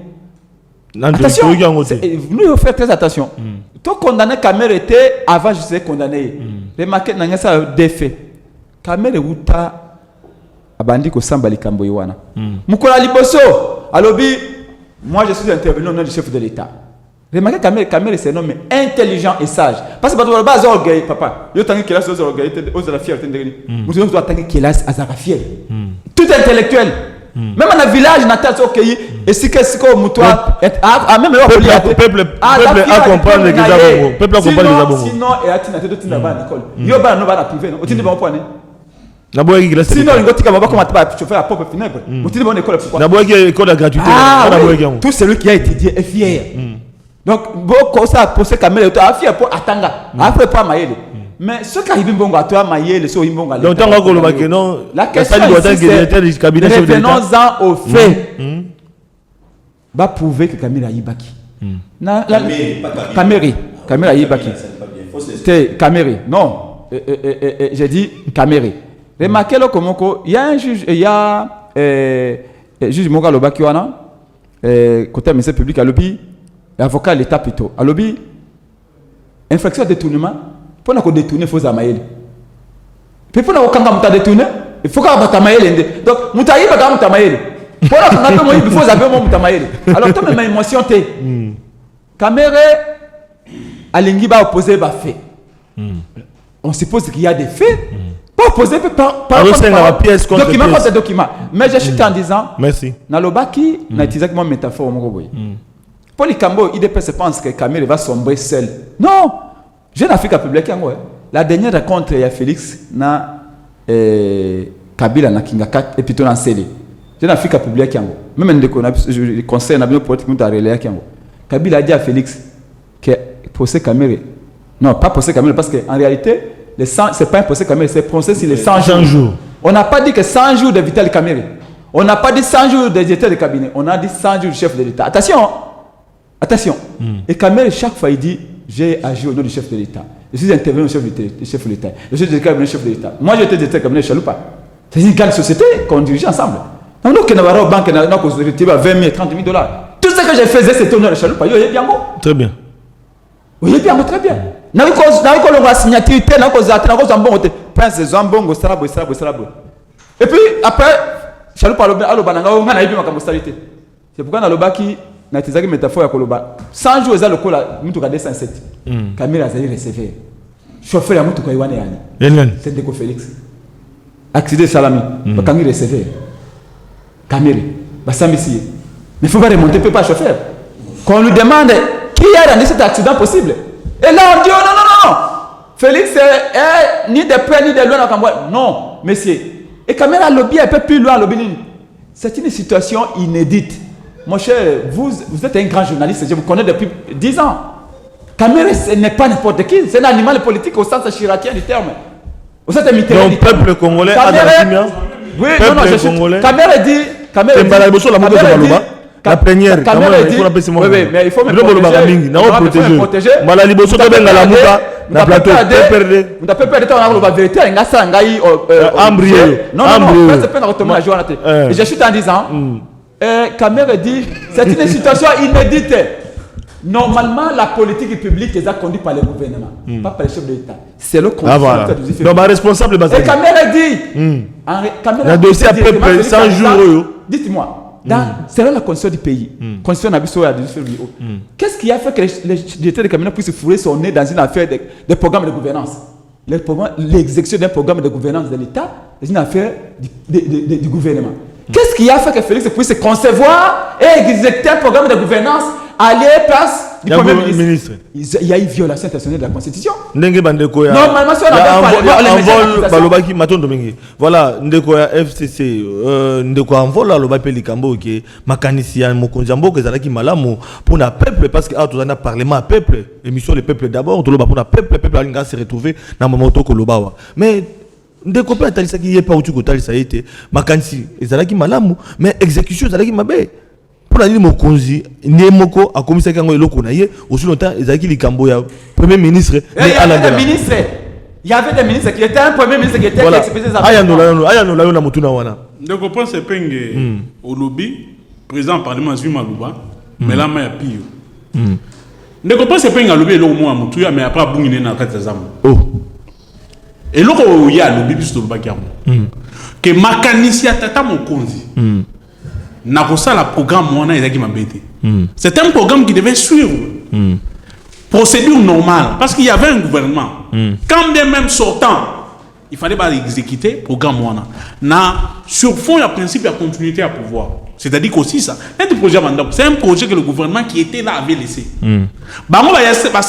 F: Attention, nous devons faire très attention. Toi condamné Kamere était avant je sais condamné. Remarquez dans ça des faits. Kamere uta abandi ko samba likambo yiwana. Mukola liboso alobi moi je suis intervenu au nom du chef de l'État. Remarquez Kamere c'est un homme intelligent et sage. Parce que bato ba za orgueil papa. Yo tangi kila so orgueil aux la fierté ndeni. Muzo doit tangi kila azara fier. Tout intellectuel. Même dans le village natal so pays et si que siko mutwa même le
G: peuple a comprendre les Zabongo. Peuple a comprendre les Zabongo.
F: Sinon et atina te dotina ba l'école. Yo ba no ba na privé. Otindi ba point.
G: Sinon,
F: il va comment chauffeur à propre funèbre. Vous bonne école pourquoi?
G: D'abord, il y a une école de gratuité.
F: Tout celui qui a étudié est fier. Donc, beaucoup ça pour ce Kamere est fier pour attendre. Après, pas maïle. Mais ce qui arrive bon à toi, maïle, c'est au bon à
G: donc, tant que non,
F: la question est revenons-en au fait. Va prouver que Kamere a yibaki. Kamere a yibaki. C'est Kamere. Non. J'ai dit Kamere. Remarquez-le comment il y a un juge, il y a juge Moga Lobaki wana côté ministère public à lobby, l'avocat l'État plutôt. À lobby, infraction de détournement, pour ne pas détourner faut amaïl. Puis pour ne pas détourner, il faut qu'on va amaïl. Donc mutaï va quand amaïl. Pour ne pas il faut avoir mon mutamaïl. Alors toi même émotion t'es. Kamere alingi va opposer va fait. On suppose qu'il y a des faits. Pas opposé par document contre document. Mais je suis en disant,
G: merci.
F: Nalobaki n'a utilisé comme métaphore. Pour les Cambo, IDPS pense que Kamere va sombrer seul. Non! Jeune Afrique a publié la dernière rencontre, il y a Félix na Kabila na Kingakat et puis dans Sélé. Jeune Afrique a publié même le conseil n'a bien politique nous a relayé Kabila a dit à Félix que procès Kamere. Non, pas procès Kamere parce qu'en réalité, c'est pas un procès Kamere, c'est un procès sur les 100 jours. On n'a pas dit que 100 jours de Vital Kamere. On n'a pas dit 100 jours de directeur de cabinet. On a dit 100 jours du chef de l'État. Attention. Attention. Et Kamere, chaque fois, il dit j'ai agi au nom du chef de l'État. Je suis intervenu au chef de l'État. Je suis directeur du chef de l'État. Moi, j'étais directeur de cabinet de Chaloupa. C'est une grande société qu'on dirigeait ensemble. Donc, nous, nous avons une banque, nous avons 20 000, 30 000 $. Tout ce que je faisais, c'était au nom de Chaloupa.
G: Très bien.
F: Oui, bien, très bien. Nous avons une signature, nous avons un prince Zambongo, Sarabo. Et puis, après, Chaloupa, c'est pourquoi nous avons une métaphore. 100 jours, nous avons 207. Kamere a recevé. chauffeur ya mutu kwa iwane yani. C'est Ndeko Félix. Accident Salami, bakangi recevoir. Caméré, basambisi. Mais il faut pas remonter pas chauffeur. Quand on lui demande qui a rendu cet accident possible. Et là on dit oh, non. Félix ni de près ni de loin non, monsieur. Et Caméra lobby un peu plus loin lobby. C'est une situation inédite. Mon cher, vous êtes un grand journaliste, je vous connais depuis 10 ans. Caméra, ce n'est pas n'importe qui, c'est un animal politique au sens chiracien du terme. Vous êtes un mitterrand.
G: Donc, peuple congolais,
F: oui, non, je suis. Caméra dit.
G: La première,
F: il faut mais il faut me protéger. Non, je suis en disant, Caméra dit, c'est une situation inédite. Normalement, la politique publique est conduite par le gouvernement, pas par les chefs de l'État. C'est le concept du
G: donc, responsable.
F: Et Caméra dit,
G: le dossier à peu près 100 jours.
F: Dites-moi. C'est la constitution du pays. Qu'est-ce qui a fait que les directeurs de cabinet puissent fourrer son nez dans une affaire de programme de gouvernance? L'exécution d'un programme de gouvernance de l'État est une affaire du gouvernement. Qu'est-ce qui a fait que Félix puisse concevoir et exécuter un programme de gouvernance à place du Premier ministre? Il y a une violation intentionnelle de la Constitution. Normalement, si on avait pas
G: voilà, ndeko ya FCC, ndeko envola lo bape likambo ke makanisi ya mokonjambo ke zalaki malamu pour na peuple parce que tout na parlement à peuple, émission le peuple d'abord, tout lo ba pour na peuple alinga se retrouver na moto ko lobawa. Mais ndeko pe atalisa ki yepa utu ko talisa ete makanisi ezalaki malamu mais exécution ezalaki mabe. Pour la ligne mokonzi nemoko a commissaire kango eloko na ye aussi longtemps ezalaki likambo ya premier ministre mais à la
F: ministre. Il y avait des ministres qui étaient un premier ministre qui était expédié des
G: affaires. Ayano na mutuna wana.
D: Donc on pense penge au lobby président parlement Zwi Maluba mais là ma pio. Donc on pense penge au lobby lo mo mutuya mais après bungine na kati zamu.
G: Oh.
D: Et loko ya lobby biso ba kiamo. Que makanisi atata mokonzi. Na kosa la programme wana ezaki mabete. C'est un programme qui devait suivre. Procédure normale, parce qu'il y avait un gouvernement. Quand bien même sortant, il fallait pas exécuter le programme. Sur fond, il y a un principe de continuité à pouvoir. C'est-à-dire qu'aussi ça, c'est un projet que le gouvernement qui était là avait laissé.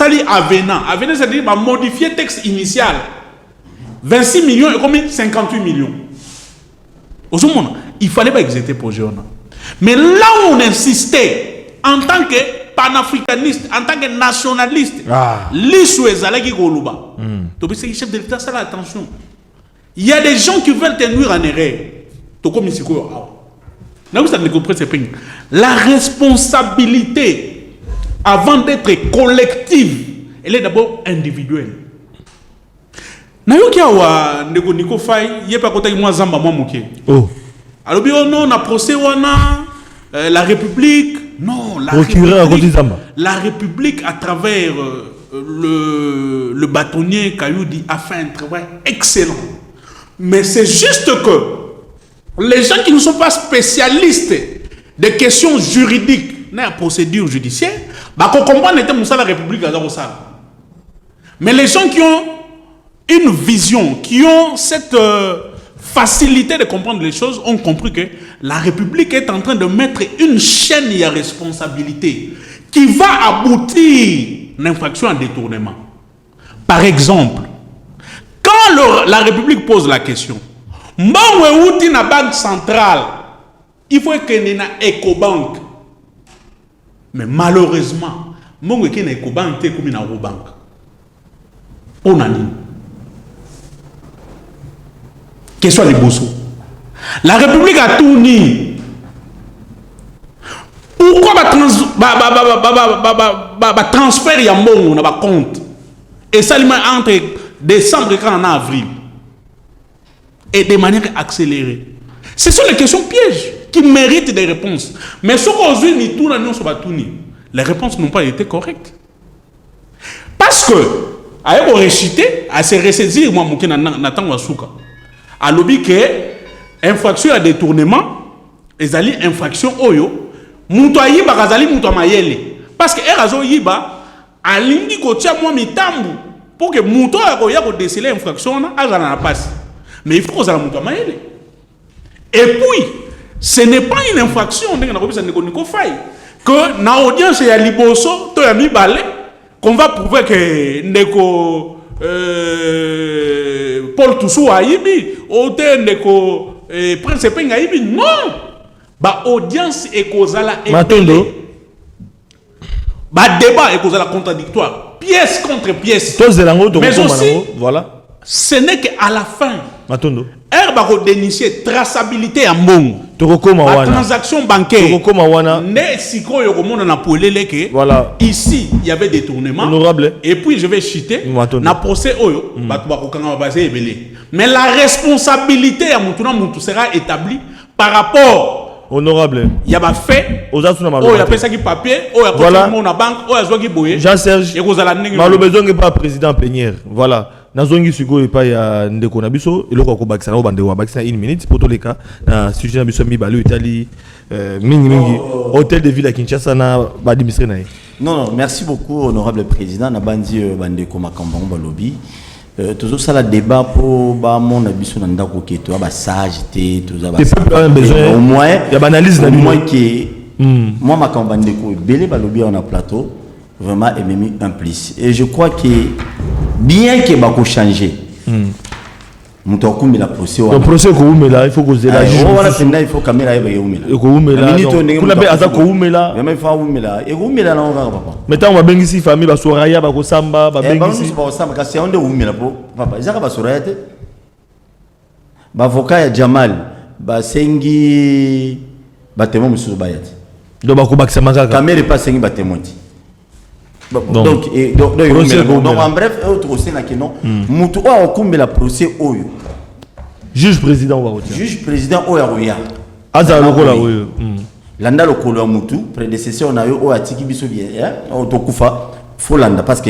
D: C'est-à-dire modifier le texte initial. 26 millions et combien 58 millions. Il fallait pas exécuter le projet. Mais là où on insistait, en tant que panafricaniste, en tant que nationaliste, l'issue est allée qui goluba. Donc c'est le chef de l'État, ça attention. Il y a des gens qui veulent te nuire en erreur. Donc comme ici là où ça ne comprend c'est pas. La responsabilité avant d'être collective, elle est d'abord individuelle. Nayoki awa ndeko Niko Fay, yepa kota moi zamba moi muke.
G: Oh.
D: Alors bien non, on a procès wana la République. Non, la République à travers le bâtonnier Kayoudi a fait un travail excellent. Mais c'est juste que les gens qui ne sont pas spécialistes des questions juridiques, dans la procédure judiciaire, qu'on comprenne que la République a ça. Mais les gens qui ont une vision, qui ont cette facilité de comprendre les choses, ont compris que la République est en train de mettre une chaîne de responsabilité qui va aboutir à l'infraction à détournement. Par exemple, quand la République pose la question, Mbangwe na banque centrale, il faut qu'il y ait une Ecobank. Mais malheureusement, Mbangwe qui na Ecobank, c'est comme une Eurobank. On a dit. Question des Bosso. La République a tout nié. Pourquoi transfert y a mon compte et ça entre décembre et avril et de manière accélérée? Ce sont les questions pièges qui méritent des réponses. Mais ce qu'on dit ni tout les réponses n'ont pas été correctes. Parce que à réciter, à se ressaisir moi mon Nathan Wasuka. À lobby que infraction à détournement, ezali infraction oyo, muto ayiba kazali muto mayele. Parce que erazo yiba alingi kotia moi mitambu pour que Mouton ait décelé l'infraction, à passe. Mais il faut que ça Mouton maïle. Et puis, ce n'est pas une infraction, que dans l'audience, il y a Liboso, il y a Mibale, qu'on va prouver que Neko Paul Toussou a Ibi, ou Neko Prince Peng a Ibi. Non! Bah, audience est causale.
G: Matondo.
D: Bah, débat est causal contradictoire. Pièce contre pièce.
G: Mais aussi,
D: voilà. Ce n'est qu'à la fin.
G: Matondo.
D: Herba dénicher traçabilité en bon.
G: La
D: transaction bancaire. Ne siko yokomona na polele ke.
G: Voilà.
D: Ici, il y avait des tournements.
G: Honorable.
D: Et puis je vais citer na procès oyo batu bakokanga basé ebele. Mais la responsabilité à Mutuna Mutu sera établie par rapport
G: honorable.
D: Il y a fait.
G: Aux asuna malo.
D: Oh, il y a fait ça qui papier. Oh, il y a
G: voilà.
D: Mon banque. Oh, il y a qui boye.
G: Jean-Serge. Malo besoin que pas président plénière. Voilà. Nazongi suko et pas ya ndeko na biso eloko ko bakisa na bande wa bakisa 1 minute pour tous les cas na sujet na biso mi balu Italie mingi hôtel de ville à Kinshasa na ba administrer na.
C: Non, merci beaucoup honorable président na bandi bande ko makambango ba lobby. Toujours ça la débat pour ba mon biso na ndako keto ba sagité tout ça ba
G: besoin
C: au moins
G: il y a analyse na
C: moins que moi makambango ko belé ba lobby on a plateau vraiment MMI implice et je crois que bien que bako changer muto akumila procès
G: le procès ko umela il faut que la juge
C: voilà il faut caméra eba umela
G: ko umela kula be aza ko umela
C: mais fa umela e umela na ngaka papa
G: maintenant ba bengisi famille ba soraya ba ko samba ba bengisi
C: ba samba kasi onde umela po papa izaka ba soraya te ba avocat ya Jamal ba sengi ba témoin musu bayati
G: do ba ko bakisa makaka
C: caméra pas sengi ba témoin. Donc en bref, autre aussi là que non. Mutu a okumbe la procès oyo.
G: Juge président wa otia.
C: Juge président oya oya.
G: Aza lokola oyo.
C: Landa lokolo mutu prédécesseur na yo o atiki biso bien hein. To kufa faut landa parce que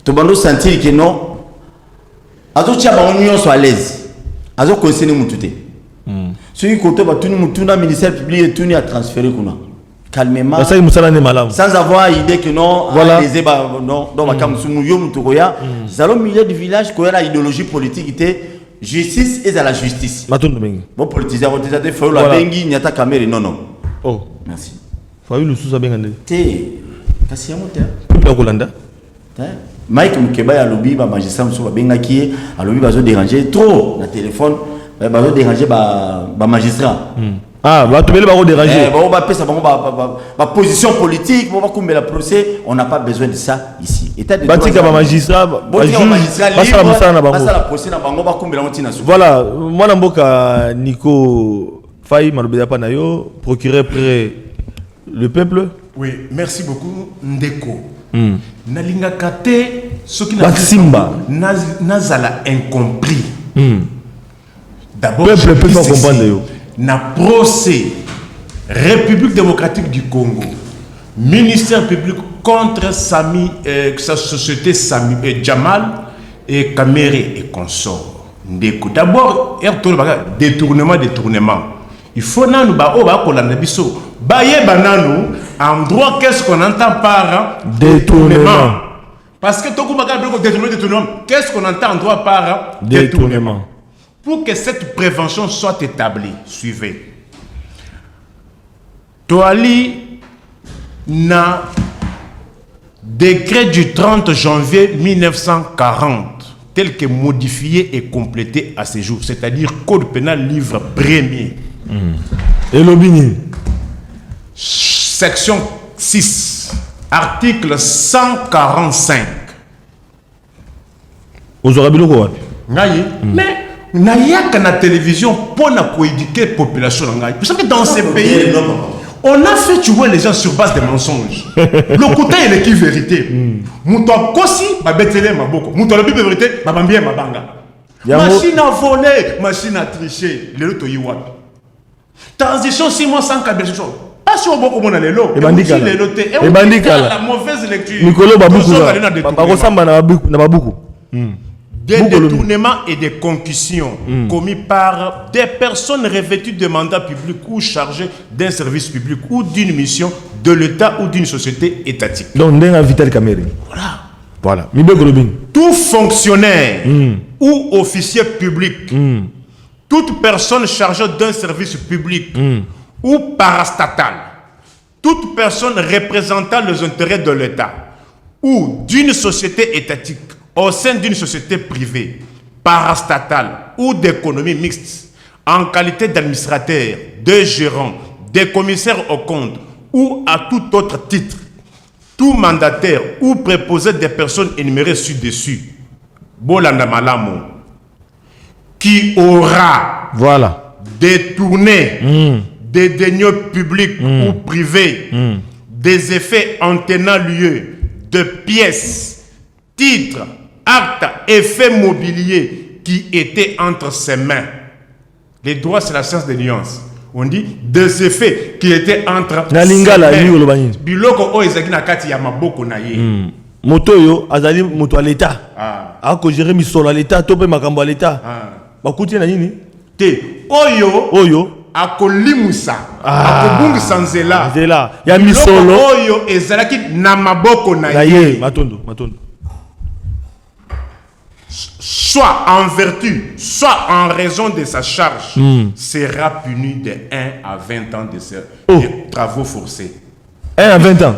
C: to bando sentir que non. Azo tia ba union soit à l'aise. Azo conseiller mutu te. Celui côté ba tuni mutu na ministère public et tuni a transféré kuna. Calmement sans avoir idée que non
G: voilà.
C: Non dans ma c'est le milieu du village qui a l'idéologie politique était justice et à la justice bon politicien on disait faut la bengi nyata caméra non
G: oh
C: merci
G: faut le sous abengande
C: te kasi ya moteur
G: peuple kolanda
C: Mike Mukeba ya lobby ba magistrat so benga ki a lobby bazo déranger trop na téléphone bazo déranger ba magistrat
G: ah, bah, tu veux le déranger.
C: Ma position politique, la procès, on n'a pas besoin de ça ici.
G: Magistrat, voilà, moi Namboka Nico Faye Malobeda Panayo, procureur près le peuple.
E: Oui, merci beaucoup Ndeko. Nalinga kate ce qui nazala incompris.
G: D'abord, peuple peut pas comprendre.
E: Na procès République démocratique du Congo, ministère public contre Sami, sa société Sami Jamal et Kamere et consorts. D'abord, détournement. Il faut que nous en droit, qu'est-ce qu'on entend par détournement? Parce que détournement, qu'est-ce qu'on entend en droit par détournement? Pour que cette prévention soit établie, suivez. Toali na décret du 30 janvier 1940, tel que modifié et complété à ce jour, c'est-à-dire Code pénal livre premier.
G: Et l'obini.
E: Section 6, article 145.
G: Vous aurez bien quoi?
E: Mais Nayaka na télévision pour éduquer la population. Vous savez que dans ces pays, on a fait tuer les gens sur base de mensonges. Le côté il est qui vérité. Mouton kosi, ba betele maboko. Mouton le vérité, ba bambie mabanga. Machine à voler, machine à tricher. Le loto yiwapi. Transition 6 mois sans cabinet. Pas sur beaucoup mon alelo.
G: Et bandikala.
E: Et bandikala. La mauvaise lecture.
G: Nicolas Baboukou. Baboukou na Baboukou.
E: Des détournements et des concussions commis par des personnes revêtues de mandats publics ou chargées d'un service public ou d'une mission de l'État ou d'une société étatique.
G: Donc, on a Vital Kamere.
E: Voilà.
G: Voilà.
E: Tout fonctionnaire ou officier public, toute personne chargée d'un service public ou parastatal, toute personne représentant les intérêts de l'État ou d'une société étatique au sein d'une société privée, parastatale ou d'économie mixte, en qualité d'administrateur, de gérant, de commissaire au compte ou à tout autre titre, tout mandataire ou préposé des personnes énumérées ci-dessus, Bolanda Malamo, qui aura détourné des deniers publics ou privés, des effets en tenant lieu de pièces, titres, actes, effets mobiliers qui étaient entre ses mains. Les droits, c'est la science des nuances. On dit des effets qui étaient entre ses mains. Biloko o ezaki na kati ya maboko na ye.
G: Moto yo azali moto à l'état. Ako gérer misolo à l'état, topé makambo à l'état. Bakuti na nini?
E: Te oyo akolimusa akobungisa nzela
G: ya misolo
E: oyo ezalaki na maboko na ye.
G: Matondo.
E: Soit en vertu, soit en raison de sa charge, sera puni de 1 à 20 ans de travaux forcés.
G: 1 à 20 ans.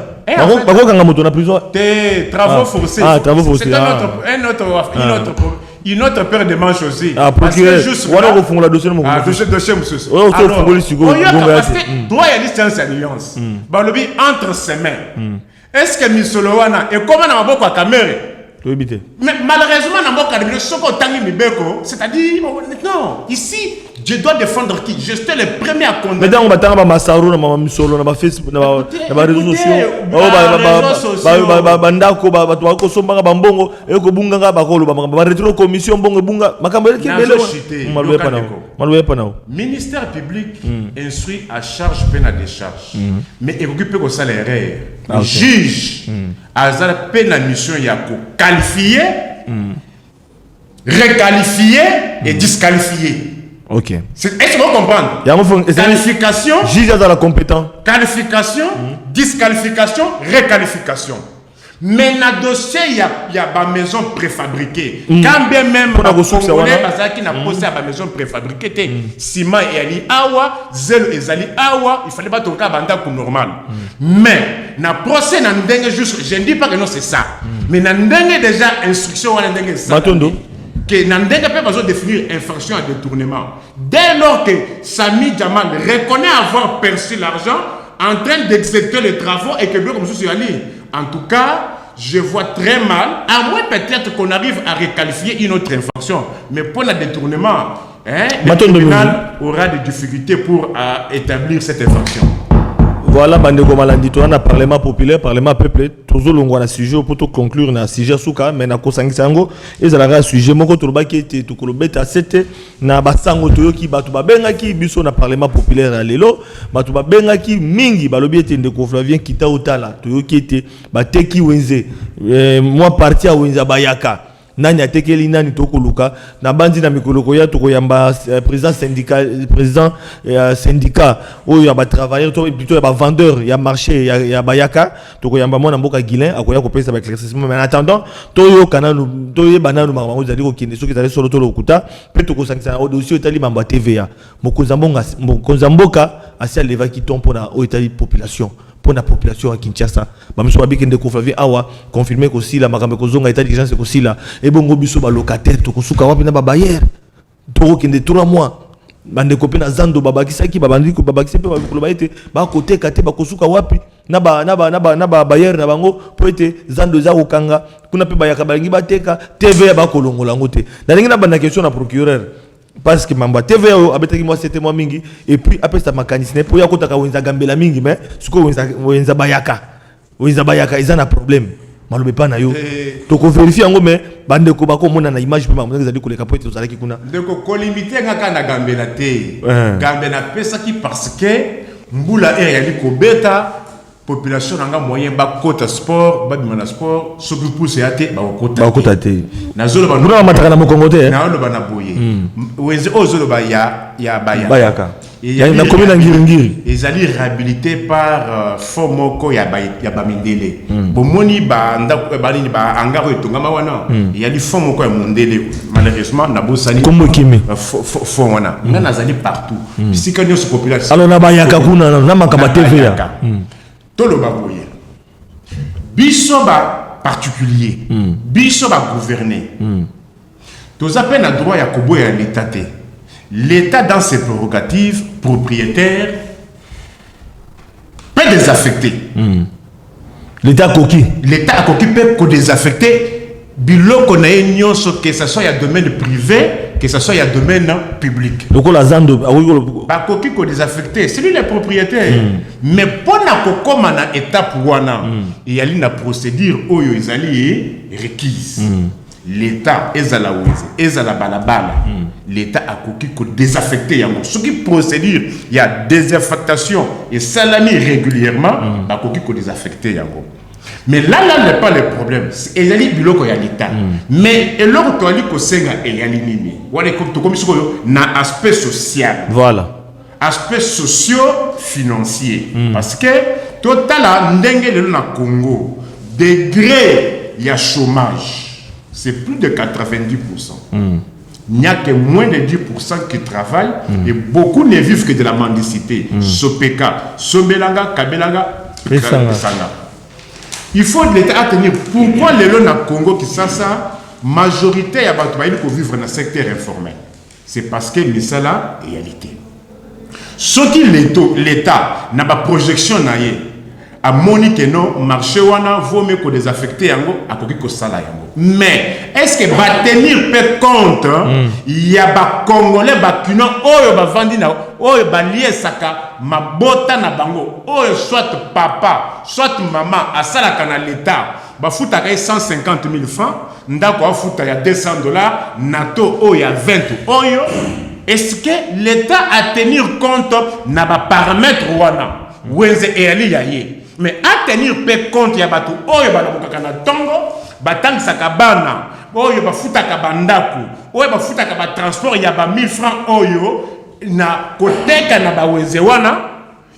E: Des travaux forcés.
G: Travaux forcés.
E: C'est une autre paire de manches aussi.
G: Parce que juste là, dossier
E: entre ses mains. Est-ce que Misolowana et comment on va caméra? Mais malheureusement, c'est-à-dire, non, ici, je dois défendre qui? Je suis le premier à condamner.
G: Mais on va t'en Massaro, on va Facebook, on va réseaux sociaux.
E: Ministère public instruit à charge peine à décharge. Mais occupé au salaire. Juge à peine à mission yako qualifié, requalifié et disqualifié.
G: Ok.
E: Est-ce que vous comprenez? Qualification,
G: juge à la compétence.
E: Qualification, disqualification, requalification. Mais dans le dossier, il y a des maisons préfabriquées. Quand bien même on a qui n'a posé à maison préfabriquée, ciment et ali awa, zèle et ali awa, il fallait pas tourner à banda pour normal. Mais na procès n'a n'dengue juste, je ne dis pas que non c'est ça. Mais n'a n'dengue déjà instruction ou n'dengue ça. Que n'a n'dengue pas besoin de définir infraction à détournement. Dès lors que Sami Jamal reconnaît avoir perçu l'argent en train d'exécuter les travaux et que bien comme ça c'est Ali. En tout cas, je vois très mal, à moins peut-être qu'on arrive à requalifier une autre infraction. Mais pour le détournement, le tribunal aura des difficultés pour établir cette infraction.
G: Voilà, Bandeko Malandi, tu as un parlement populaire, parlement peuple, toujours l'on a sujet pour conclure un sujet souka, mais na kosangisango, et ça la sujet, mon contre qui était tout kolobeta, c'était na basango toyo ki batuba benga ki biso na parlement populaire à l'élo, batuba benga ki mingi balobi était de Flavien kita otala, toyo qui était bateki wenze, moi parti à wenza bayaka. Nani atekeli nani tokoluka na bandi na mikoloko ya tokoyamba président syndicat ou ya ba travailleur plutôt ya ba vendeur ya marché ya bayaka tokoyamba mona mboka Guilin akoya kopesa ba éclaircissement. Mais en attendant toyo kananu toyo bananu mamango zali ko kende soki tali solo tolo kuta pe tokosangisa au dossier etali mamba TVA mokonzamboka asia leva ki tompo na o etali population pour la population à Kinshasa. Bamiso babiki ndeko Flavie awa confirmer ko sila makambe ko zonga état d'urgence ko sila et bongo biso ba locataire to ko suka wapi na ba bailleur to kende 3 mois bande kopé na zando babakisaki babandi ko babakise pe ba ete ba côté kate ba ko suka wapi na ba bailleur na bango po ete zando za kokanga kuna pe ba yakabalingi bateka TV ba kolongola ngote na ndenge na banda question na procureur parce que mamba TV abetaki moi c'était moi mingi et puis après ça mécanicien pour ya kotaka wenza gambela mingi mais siko wenza bayaka ils ont un problème malobe pa na yo to ko vérifier ngo mais bande ko ba ko mona na image pe mamu ezali ko leka pote ozalaki kuna
E: ndeko ko limiter ngaka na gambela te gambela pesa ki parce que mbula yali ko beta population nanga moyen ba kota sport ba dimana sport so bi pousse yate ba kota
G: te
E: na zolo ba
G: mataka na mokongo te
E: na lo ba na boye weze o zolo ba ya bayaka
G: Il y a une commune en Giringiri.
E: Ils allaient réhabilité par Fomoko Yabamindele. Bomoni Angaro et Tongamawana. Il y a des Fomoko et Mondele. Malheureusement, Nabosani.
G: Comme Kimi.
E: Fomona. Mais Nazali partout. Si quand nous sommes populaires.
G: Alors, Nabayaka Kuna, Namakama TVA.
E: Tolo Baboye. Bisoba particulier. Bisoba gouverner. Tous appels à droit à Kobo et à l'État. L'État, dans ses prérogatives propriétaires, peut désaffecter.
G: L'État coquille.
E: L'État a coquille peut désaffecter. Bilo qu'on a union, que ce soit un domaine privé, que ce soit un domaine public.
G: Donc la zone de
E: bah coquille qu'on désaffecter, c'est lui le propriétaire. Mais pour na kokoma na étape wana, il y a une procédure où ils allaient requise. L'État ezala ouze, ezala balabala. L'État a coquille qu'on désaffecter yango. Ce qui procédure, il y a désaffectation et salami régulièrement, bah coquille qu'on désaffecter yango. Mais là n'est pas le problème. Il y a biloko ya l'État. Mais eloko to ali ko senga et ya nini. Wale ko to komisiko yo na aspect social.
G: Voilà.
E: Aspect socio-financier. Parce que total ndenge le na Congo, degré ya chômage. C'est plus de 90%. Il n'y a que moins de 10% qui travaillent et beaucoup ne vivent que de la mendicité. Sopeka, Sobelanga, Kabelanga, Pesanga. Il faut l'État tenir. Pourquoi les lois au Congo qui ça, majorité ya bato baili ko vivre dans le secteur informel. C'est parce que les là réalité. Ce qui l'État n'a pas projection naie a moni que non marché wana vaut mieux que désaffecter yango a koki ko sala yango. Mais est-ce que va tenir peu compte il y a ba congolais ba kino oyo ba vandi na oyo ba lié saka mabota na bango oyo soit papa soit maman a sala kana l'État ba futa ka 150 000 francs ndako a futa ya $200 nato oyo ya 20 oyo. Est-ce que l'État a tenir compte na ba paramètres wana wenze e ali yaye. Mais à tenir compte, il y a bateau, oh, il y a un tongo, batang sakabana, oh, il y a futa kabandaku, oh, il y a futa kaba transport, il y a 1000 francs, oh, na côté kanaba wezewana.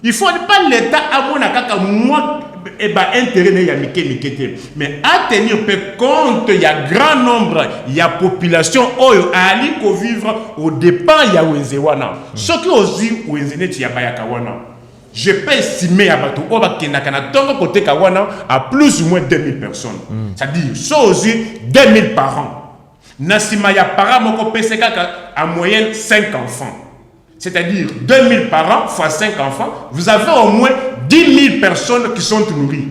E: Il faut pas l'État à mon akaka moi et ba intérêt ya mikete. Mais à tenir compte, il y a grand nombre, il y a population, oh, ali ko vivre au dépens ya wezewana. Ce qui aussi wezene ti ya bayaka wana. Je peux estimer à Batou à plus ou moins 2000 personnes. C'est-à-dire, ça aussi 2000 par an. Nassima ya para moko PCK en moyenne 5 enfants. C'est-à-dire 2000 par an fois 5 enfants, vous avez au moins 10 000 personnes qui sont nourries.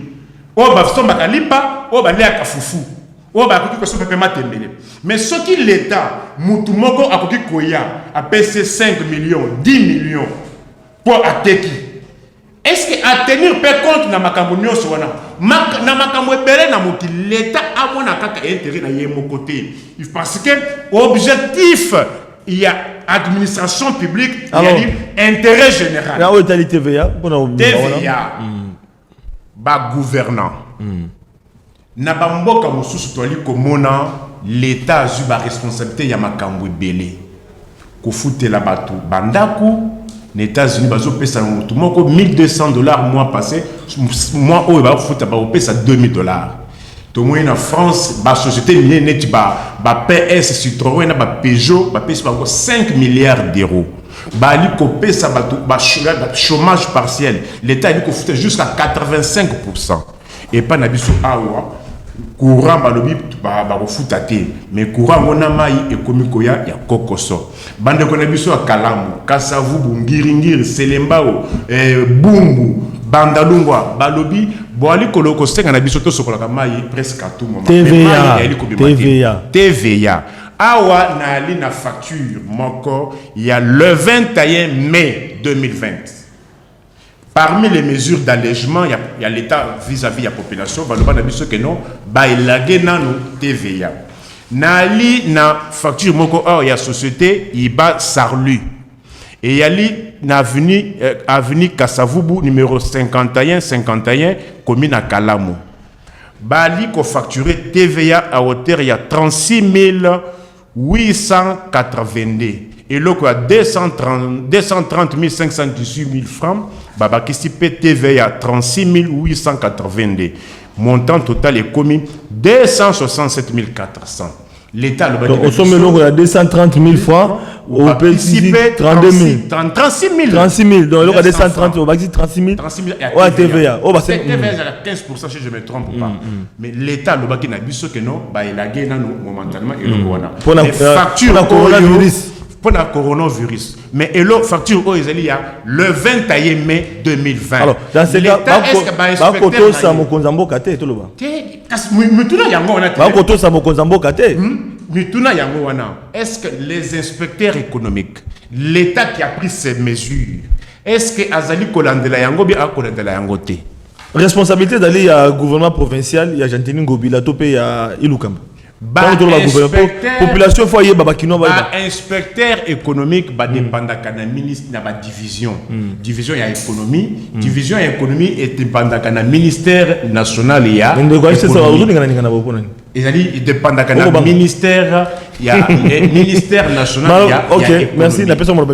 E: Mais ce qui l'État, Moutoumoko a koya a payé 5 millions, 10 millions pour Ateki. Est-ce que à tenir compte na makambo nyonso wana na makambo ebele na moti l'État a mona kaka intérêt na yemo côté parce que objectif il y a administration publique il y a intérêt général.
G: La haute TVA
E: TVA ba gouvernant na ba mboka mosusu to ali komona l'État a eu ba responsabilité ya makambo ebele ko futela batu bandaku. Les États-Unis, ils ont $1 200 mois passé, mois où ils ont payé $2 000. Tout le monde en France, la société minière, PS, Citroën, Peugeot, ils ont 5 milliards d'euros. Le chômage partiel, l'État a dit jusqu'à 85%. Et pas n'abisso awa. Courant balobi ba refutate mais courant on mai et komikoya ya kokoso bande ko na biso akalamu kasavubu ngiringiri selembao bumbu bandalungwa balobi boali koloko senga na biso to sokola mai presque à tout moment TVA awa na ali na facture moko il y a le 21 mai 2020. Parmi les mesures d'allègement, il y a l'État vis-à-vis de la population, il y a TVA. Nali na facture moko or ya société iba Sarlu. Et il y a avenue Kasavubu numéro 51 commune à Kalamu. Bali ko facturé TVA à hauteur il y a 36 882. Et là, quoi, 230 518 000 francs, Baba Kisti TVA à 36 882. Montant total est commis 267 400. L'État,
G: au sommet, il y a 230 000 francs, au PCC 32 000. 36 000. 36 000. Donc, il y a 230 000, au PCC 36 000.
E: 36 000
G: à TVA.
E: C'est TVA à 15% si je ne me trompe pas. Mais l'État, le bac, il a dit que non, il a gagné momentanément.
G: Pour la coronavirus.
E: Pour le coronavirus. Mais il y a facture le 21 mai 2020. Alors,
G: dans ce cas,
E: est-ce que les inspecteurs économiques, l'État qui a pris ces mesures, est-ce que Azali Kolandela Yango bien Kolandela Yangote?
G: Responsabilité d'aller à gouvernement provincial, il y a Jantini Ngobila, il y a Ilukamba. Population foyer
E: inspecteur économique dépendant de ministre de division division il y a économie division économie et dépendant de ministère national il y a il dépend de ministère il y a ministère national il y a
G: ok merci la personne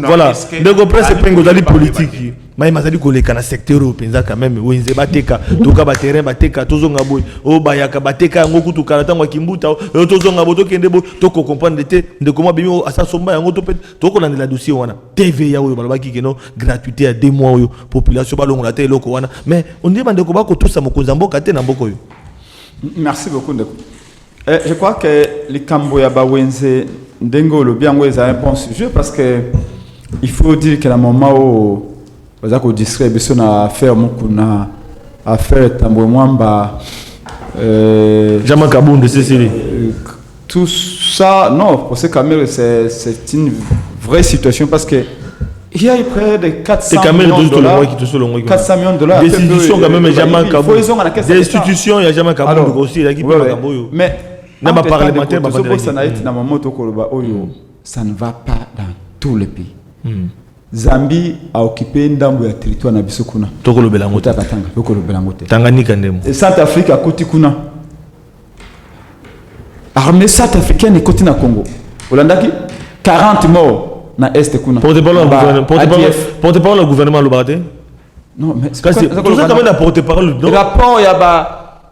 G: voilà donc après c'est pas politique mais mazali koleka na secteur openza quand même wenze bateka toka ba terrain bateka tozonga boy o bayaka bateka ngo kutuka na tangwa kimbuta tozonga boto kende bo toko comprendre te ndeko mwa bimi asa somba yango to toko na la dossier wana TVA oyo balobaki keno gratuité à 2 mois oyo population balongo na te loko wana mais on dit bandeko bako tout ça mokonza mboka te na mboko yo.
F: Merci beaucoup ndeko. Je crois que les Camboya ba wenze ndengo lo bien ngweza un bon sujet parce que il faut dire que la moment où vous avez distribué sur l'affaire Mokuna, affaire Tamboué Mwamba,
G: Jama Kaboun de Cécile.
F: Tout ça, non, pour ce Cameroun, c'est une vraie situation parce que il y a près de 400 millions de dollars. 400 millions de dollars.
G: Des institutions, quand même, Jama Kaboun. Des institutions, il y a Jama Kaboun aussi, il y a Kaboun.
F: Mais, ça ne va pas dans tout le pays. Zambie a occupé ndambo ya territoire na biso kuna.
G: Toko lobela ngote.
F: Toko lobela ngote.
G: Tanganyika ndemo.
F: Et Centrafrique a koti kuna. Armée centrafricaine est koti na Congo. Olandaki 40 morts na est kuna.
G: Porte-parole au gouvernement Lobarate.
F: Non mais
G: c'est tout ça quand même la porte-parole.
F: Rapport ya ba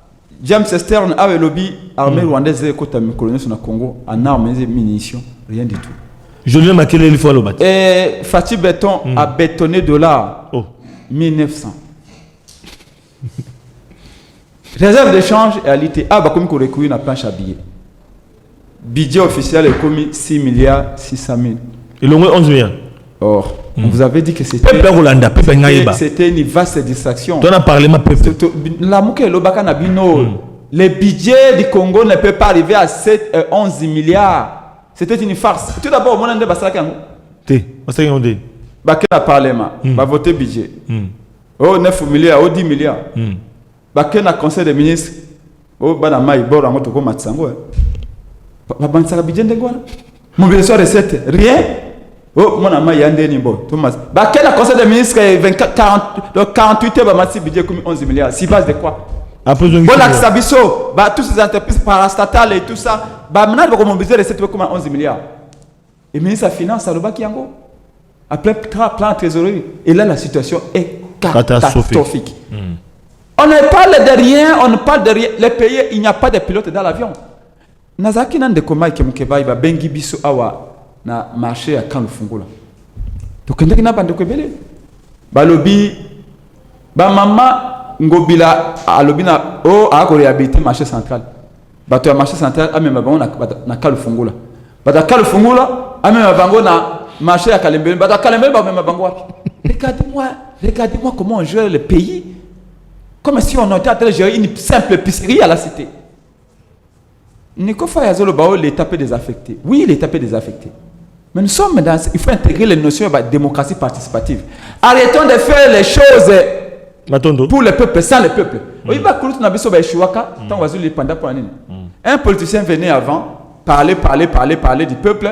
F: James Stern a lobby armée rwandaise kota mi colonies na Congo en armes et munitions, rien du tout.
G: Julien Makele il faut le battre.
F: Et Fatih Béton a bétonné $. 1900. Réserve d'échange et à l'IT. Ah, bah comme qu'on recueille une planche à billets. Budget officiel est commis 6 milliards 600 000.
G: Il a 11 milliards.
F: Or, on vous avait dit que c'était une vaste distraction.
G: Tu en as parlé, ma peuple.
F: La mouke l'obaka na bino. Le budget du Congo ne peut pas arriver à 11 milliards. C'était une farce. Tout d'abord, mon ande basala kango.
G: Té, basala kango.
F: Ba kena parlement, ba voter budget. Oh 9 milliards, oh 10 milliards. Ba kena conseil des ministres. Oh bana mai bora ngoto ko matsango. Ba bansaka budget ndengwana. Mobilisation recette, rien. Oh mon ama yande ni bo. Thomas. Ba kena conseil des ministres 48 ba matsi budget comme 11 milliards. Si base de quoi? Bon Sabiso, bah toutes ces entreprises parastatales et tout ça, bah maintenant on mobiliser les 7,11 milliards. Et le ministre de la Finance a le bac yango. Après plan trésorerie. Et là la situation est catastrophique. On ne parle de rien, on ne parle de rien. Les pays, il n'y a pas de pilote dans l'avion. Nazaki nan de koma ke mukeba ba bengi biso awa na marché à kan fungula. Donc ndeki na bande ko belé. Ba lobby ba mama Ngobila alobina o a ko réhabiliter marché central. Bato ya marché central a même bango na Kalufungula. Bata Kalufungula a même bango na marché à Kalembele. Bata Kalembele ba même bango. Regardez-moi comment on gère le pays. Comme si on était en train de gérer une simple épicerie à la cité. Niko Fayazolo bao l'État peut désaffecter. Oui, l'État peut désaffecter. Mais nous sommes dans il faut intégrer les notions de démocratie participative. Arrêtons de faire les choses pour le peuple, sans le peuple. Un politicien venait avant, parler du peuple.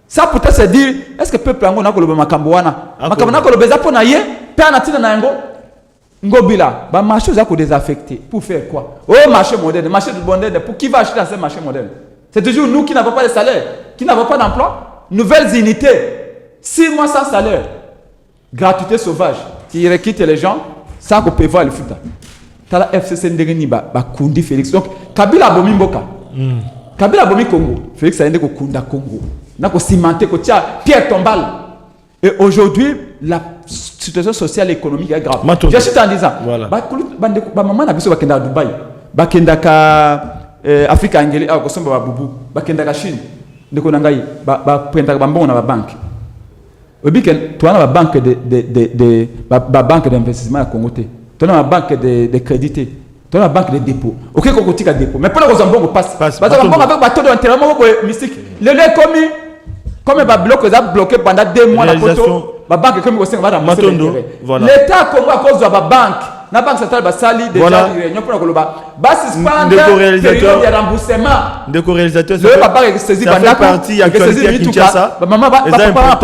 F: Ça peut-être se dire, est-ce que le peuple a un makamboana? Makamboana ko lobeza pona ye, pe anatina na ngo. Ngobila, ba marché za ko désaffecté. Pour faire quoi? Oh, marché moderne, pour qui va acheter dans ce marché moderne? C'est toujours nous qui n'avons pas de salaire, qui n'avons pas d'emploi. nouvelles unités, 6 mois sans salaire, gratuité sauvage, qui recrute les gens sans qu'on peut voir le foot. Tala FCC ndengeni ba kundi Félix. Donc Kabila bomi mboka. Kabila bomi Congo. Félix a ende ko kunda Congo. Na ko cimenter ko tia Pierre Tombal. Et aujourd'hui la situation sociale et économique est grave. Je suis en disant ba maman na biso bakenda Dubaï. Bakenda ka Afrika ngeli ko somba ba bubu. Bakenda ka Chine. Ndeko na ngai ba prendre ba mbongo na ba banque. Obiken toi na ba banque de banque d'investissement à Congo te. Tu as une banque de crédit, tu as une banque de dépôt. Ok, qu'on continue à dépôt. Mais pour les gens, on passe. Parce que avec bateau d'enterrement mystique, le lait comme un bloc que bloqué pendant 2 mois la photo, la banque comme on va rembourser l'intérêt. L'État Congo à cause de la banque, la banque centrale va salir déjà une réunion pour le bas. Basse période de remboursement.
G: De co-réalisateur,
F: le papa est saisi
G: ça fait partie actualité à Kinshasa.
F: Maman va pas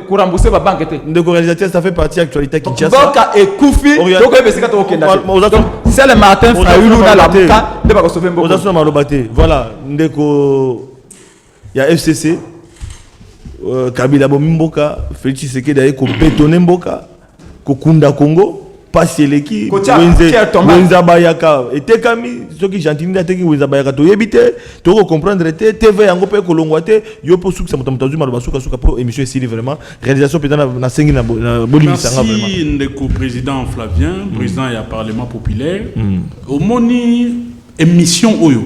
F: pour rembourser la banque.
G: De co-réalisateur, ça fait partie actualité à Kinshasa.
F: Donc et Koufi, donc c'est le matin Fayoulou dans la bouca, ne pas recevoir un
G: bon. Voilà, ndeko il y a FCC Kabila Bomimboka, Félix Tshisekedi d'ailleurs ko bétonner Mboka, ko kunda Congo. Pasieleki Wenza Bayaka et Kami ceux qui gentiment d'atteindre Wenza Bayaka to yebite to comprendre te TV yango pe kolongwate yo po suka mutamuzu maloba suka po émission ici vraiment réalisation peut-être na sengi na bolimisanga vraiment.
D: Merci ndeko président Flavien président ya parlement populaire au moni émission oyo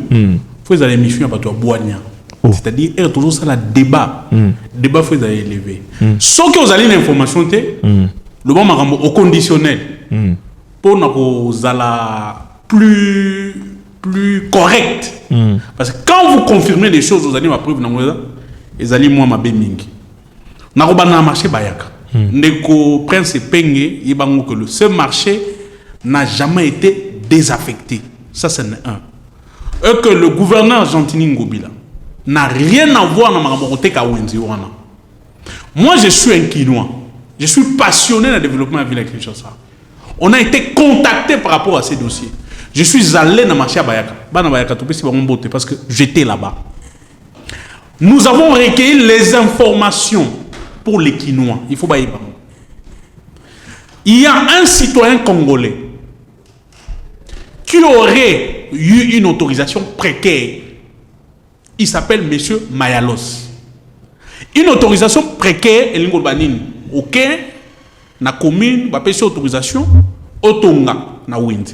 D: faut les émission ya bato boania c'est-à-dire est toujours ça la débat faut les élever sauf que vous allez l'information te le bon marambo au conditionnel pour nous plus correct parce que quand vous confirmez les choses vous allez ma preuve ils allez moi ma bémingi na robana marché bayaka ndeko prince penge yibango que ce marché n'a jamais été désaffecté ça c'est un et que le gouverneur Gentini Ngobila n'a rien à voir dans marambo ka wenzi wana. Moi je suis un Kinois, je suis passionné dans le développement de la ville de Kinshasa. On a été contacté par rapport à ces dossiers. Je suis allé dans le marché à Bayaka. Parce que j'étais là-bas. Nous avons recueilli les informations pour les Kinois. Il faut pas y parler. Il y a un citoyen congolais qui aurait eu une autorisation précaire. Il s'appelle Monsieur Mayalos. Une autorisation précaire, et l'ingolbanine. Ok, na commune, ba pèse autorisation, otonga na winde.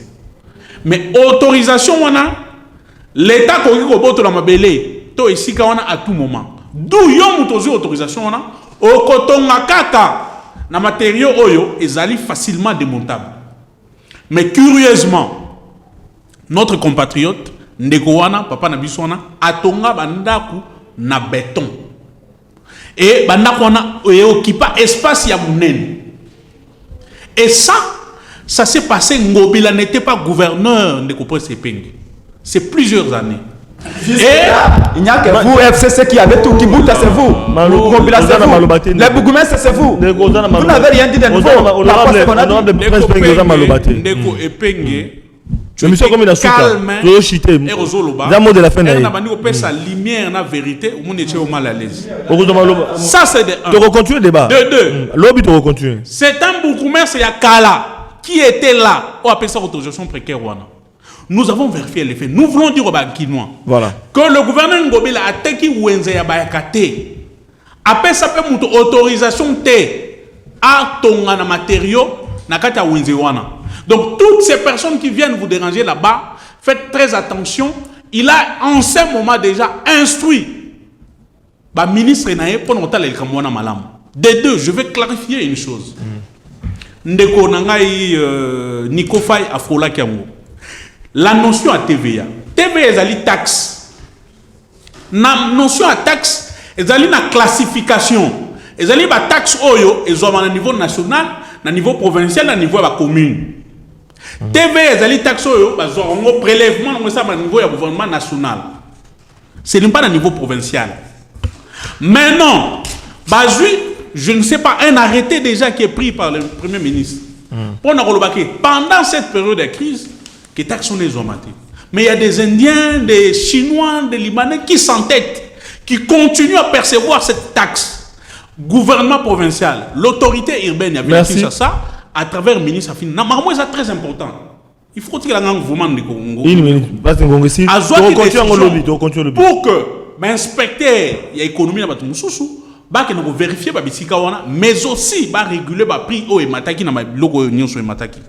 D: Mais autorisation wana, l'État koki ko boto la mabele, to ici ka wana à tout moment. D'où yo mutozi autorisation wana, okotonga kaka na matériaux oyo ezali facilement démontable. Mais curieusement, notre compatriote ndeko wana, papa na biso wana, atonga bandaku na béton. Et bandaku wana occupa espace ya munene. Et ça s'est passé. Ngobila n'était pas gouverneur de Kopé-Sepenge. C'est plusieurs années. Et
F: il n'y a que vous, FCC, qui avez tout, qui boute, c'est vous. Ngobila, c'est vous. Les bourgmestres, c'est vous. Vous n'avez rien dit de nouveau.
D: Ndeko Epenge.
G: Je me suis comme il a
D: calme.
G: D'un mot de la fin de
D: l'année. Sa lumière, la vérité, on est au mal à l'aise. Ça, c'est de 1.
G: Tu recontinues le débat.
D: De 2.
G: Lobby, tu recontinues.
D: C'est un bourgmestre, il y a Kala, qui était là. On appelle ça autorisation précaire. Nous avons vérifié les faits. Nous voulons dire aux Bankinois que le gouverneur Ngobila a attaqué Wenze ya Bayakate. Après ça, peut une autorisation à ton matériau, na kata Wenze wana. Donc, toutes ces personnes qui viennent vous déranger là-bas, faites très attention. Il a en ce moment déjà instruit le ministre Naé pour nous le Kamwana Malam. De 2, je vais clarifier une chose. Ndeko Nangai Nico Faye Afrola Kiango. La notion à TVA. TVA est une taxe. La notion à taxe est une classification. Elle est une taxe oyo, et à niveau national, à niveau provincial, à niveau de la commune. TVA ezali taxe oyo bazongo prélèvement au niveau du gouvernement national. Ce n'est pas au niveau provincial. Maintenant, je ne sais pas, un arrêté déjà qui est pris par le Premier ministre. Pendant cette période de crise, que taxes sont les augmentées. Mais il y a des Indiens, des Chinois, des Libanais qui s'entêtent, qui continue à percevoir cette taxe. Gouvernement provincial, l'autorité urbaine, il y avait ça à travers le ministre Afin. Normalement, c'est très important. Il faut que l'on gouvernement de Congo. Une minute, pour que l'inspecteur, il y a économie dans le sous, vérifier mais aussi réguler le prix au mataki na logo union sur mataki.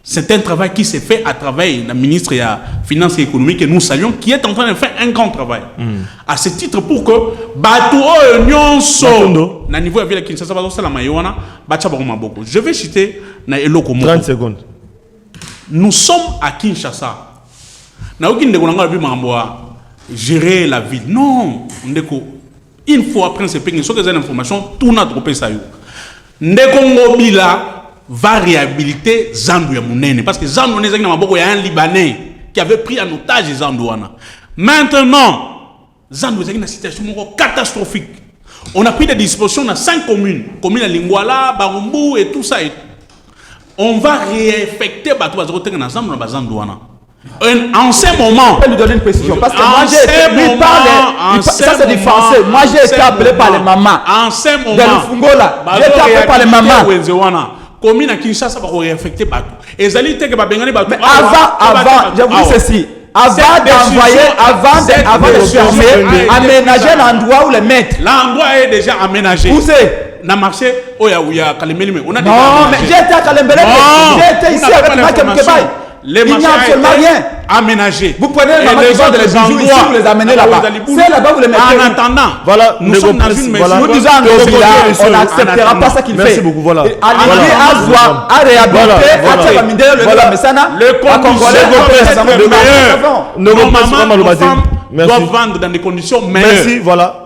D: C'est un travail qui s'est fait à travers le ministre de la Finance et économique que nous saluons, qui est en train de faire un grand travail. À ce titre, pour que Batou Union so na niveau de la ville de Kinshasa, je vais citer na eloko moko.
G: 30 secondes.
D: Nous sommes à Kinshasa. Na aucune de gérer la ville. Non, une fois après ce pays, des informations, tout notre pays ça y est. Ndeko Ngobila va réhabiliter Zandou Mounene parce que Zandou il y a un Libanais qui avait pris en otage Zandou. Maintenant, Zandou est dans une situation catastrophique. On a pris des dispositions dans 5 communes, communes à Lingwala, Barumbu et tout ça. On va réaffecter Zandou. En ce moment,
F: je peux lui donner une précision parce que moi j'ai été ça c'est du français. Moi j'ai été appelé par les mamans.
D: En ce moment,
F: j'ai été appelé par les mamans.
D: Commune à Kinshasa va réaffecter partout. Et Zali te que Bengani Batou.
F: Mais avant, je vous dis ceci. Avant d'envoyer, avant de fermer, aménager l'endroit où les mettre.
D: L'endroit est déjà aménagé.
F: Où c'est?
D: Na marché Oya Kalembele.
F: Non, mais j'ai été à Kalembele. J'ai été ici avec Mike Mkebaï.
D: Les marchés aménagés.
F: Vous prenez les maman qui vendent les bijoux ici, vous les amenez là-bas. C'est là-bas vous les mettez.
D: En attendant,
G: voilà,
D: nous sommes dans une maison.
F: Nous disons on n'acceptera pas ça qu'il fait.
G: Merci beaucoup, voilà.
F: Aligné à réhabiliter, à faire le Messana,
D: le Congolais doivent vendre dans des conditions meilleures.
G: Merci, voilà.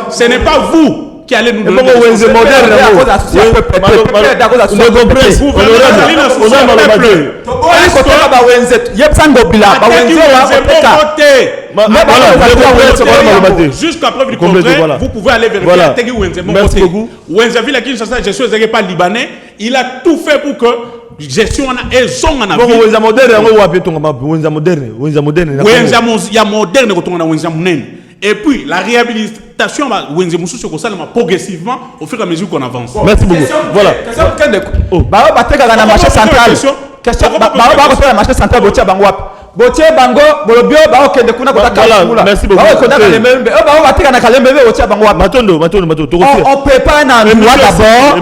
D: Ce n'est pas vous qui allez nous donner jusqu'à preuve du contraire, vous pouvez aller vérifier.
G: Merci beaucoup.
D: Je suis pas libanais. Il a tout fait pour que gestion et son en avis. Et puis la réhabilitation progressivement au fur et à mesure qu'on avance.
G: Merci beaucoup. Voilà.
F: Marché central. Marché central Botier Bango, Bolobio, Baokende Kuna Kotakala.
G: Merci beaucoup.
F: On peut pas un endroit d'abord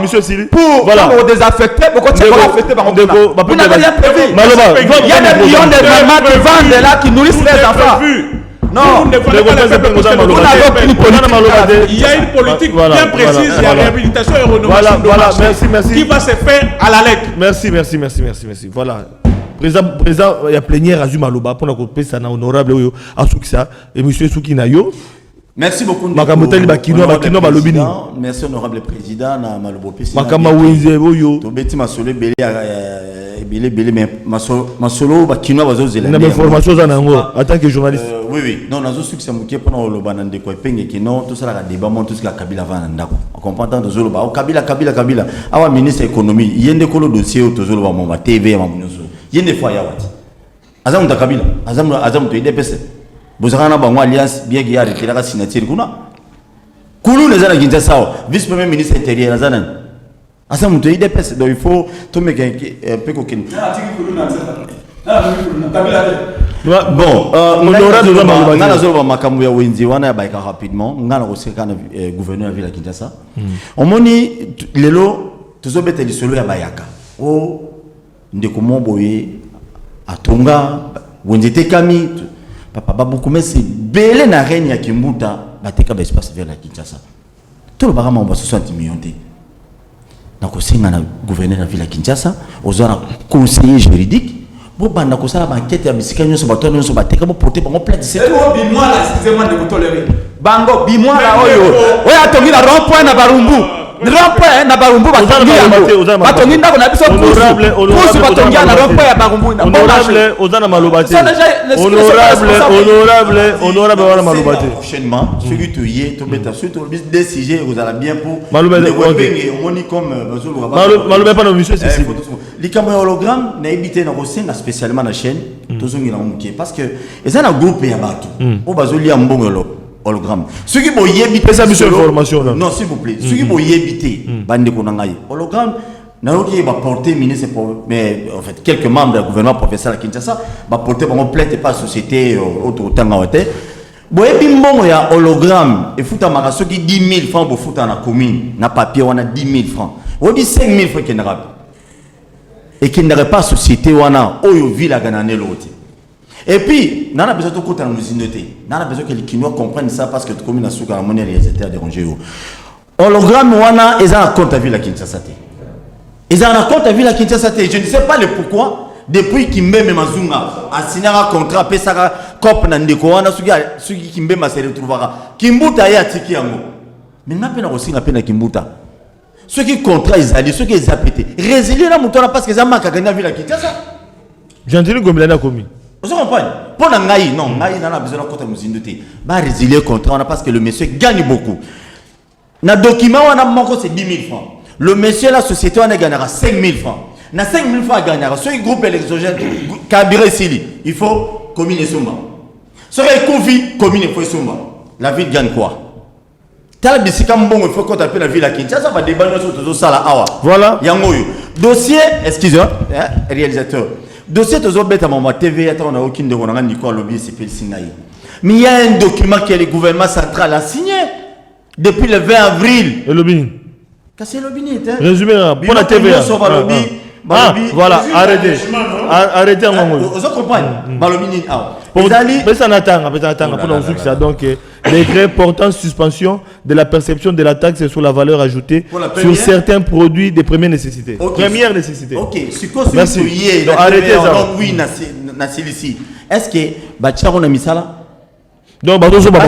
F: pour désaffecter, pour affecter Bango. Vous n'avez rien prévu. Il y a des millions de mamans qui vendent là, qui nourrissent les enfants. Non,
D: il y a une politique bien précise, la réhabilitation et rénovation de marché qui va se faire à la lettre.
G: Merci. Voilà. Président, il y a plénière à Zumaloba pour la ça honorable Asukisa et monsieur Soukinayo.
C: Merci beaucoup. Merci honorable président na Malobo
G: Makama Wenze Boyo.
C: Tobeti masolo belé mais masolo bakino bazozela.
G: Na information za nango en tant que journaliste.
C: Oui. Non, nazo succès muké pour na loba na ndeko epenge ki non tout ça la débat mon tout ce que Kabila va na ndako. On comprend tant de zoloba. Kabila. Awa ministre économie, yende kolo dossier au tozoloba mon TV ya mamunyoso. Yende fois ya wati. Azam ta Kabila, azam to IDPS. Bozana bango alliance bien qui a arrêté la signature kuna. Kulu les ana Kinshasa, vice premier ministre intérieur azana. Azam to IDPS donc il faut to mettre un peu coquin. Bon, on aura de la makambo ya wenzi wana baika rapidement, ngana koseka na gouverneur de la Kinshasa. On moni lelo tozobeta lisolo ya bayaka. O ndeko momboye atonga wenzi tekami papa babuku mesi belé na reine ya Kimbuta bateka ba espace vers la Kinshasa. Tout le barama on va 60 millions de. Na kosenga na gouverneur de la Kinshasa, ozana conseiller juridique. Bon, banda ko sala enquête ya bisika nyonso bato nyonso bateka bo porter bango plainte c'est
F: bimwa la excusez-moi de vous tolérer bango bimwa la oyo oya tongi la rond point na Barumbu rond-point na barumbu batongi ndako na biso pusu batongi na rond-point ya barumbu
G: honorable ozana malobate honorable wana malobate
C: prochainement celui tu yé to beta surtout décider vous allez bien pour
G: malobate
C: on comme
G: malobate pas nos missions c'est
C: les caméras hologramme na éviter na kosenga spécialement na chaîne tozongi na moké parce que eza na groupe ya bato o bazoli ya mbongolo hologramme ceux qui vont y éviter
G: ça mission information
C: non s'il vous plaît ceux qui vont y éviter bande ko ngai hologramme na qui va porter ministre mais en fait quelques membres du gouvernement professeur à Kinshasa va porter bon plainte pas société autre tanga wote boye bimbongo ya hologramme et futa maka ceux qui 10 000 francs pour futa na commune na papier on a 10 000 francs on dit 5 000 francs qui n'aura et qui n'aurait pas société wana oyo villa ganane l'autre. Et puis, on a besoin de côté nous noter. On a besoin que les Kinois comprennent ça parce que comme il a sous la monnaie réalisateur dérangé. Hologramme wana ils ont un compte à ville à Kinshasa. Ils ont un compte à ville à Kinshasa. Je ne sais pas le pourquoi depuis Kimbembe Mazunga a signé un contrat pesaka cop na ndeko wana suki Kimbembe se retrouvera. Kimbuta ya tiki yango. Mais n'a pas aussi na pena Kimbuta. Ceux qui contrat ils allaient ceux qui ils appété. Résilier la mouton parce que ça manque à gagner à ville à Kinshasa.
G: J'entends comme il a commis.
C: Vous comprenez? Pour la ngaï, non, ngaï n'a pas besoin de côté musindoté. Bah résilier contrat parce que le monsieur gagne beaucoup. Na document on a manqué c'est 10 000 francs. Le monsieur la société on a gagnera 5 000 francs. Na 5 000 francs gagnera. Ce groupe électrogène Kabiré Sili, il faut commune et Soma. Ce Covid commune et Soma. La ville gagne quoi? Tel bisika mbongo il faut qu'on appelle la ville à Kinshasa va débattre sur tout ça là awa.
G: Voilà.
C: Yangoyo. Dossier, excusez-moi, réalisateur. Dossier de Zobeta Mama TV, on n'a aucune de Ronanga Nico Lobby, c'est le Sinaï. Mais il y a un document que le gouvernement central a signé depuis le 20 avril.
G: Et lobby.
C: Qu'est-ce que le lobby?
G: Résumé, pour la TV. Voilà, arrêtez. Arrêtez un moment.
C: Vous comprenez?
G: Mais ça n'attend pour nous ça. Donc, décret portant suspension de la perception de la taxe sur la valeur ajoutée sur certains produits de première nécessité. Première nécessité.
C: Ok,
G: merci.
C: Donc, arrêtez ça. Oui, est-ce que Bachar on a mis ça là?
G: Donc, Bazozo va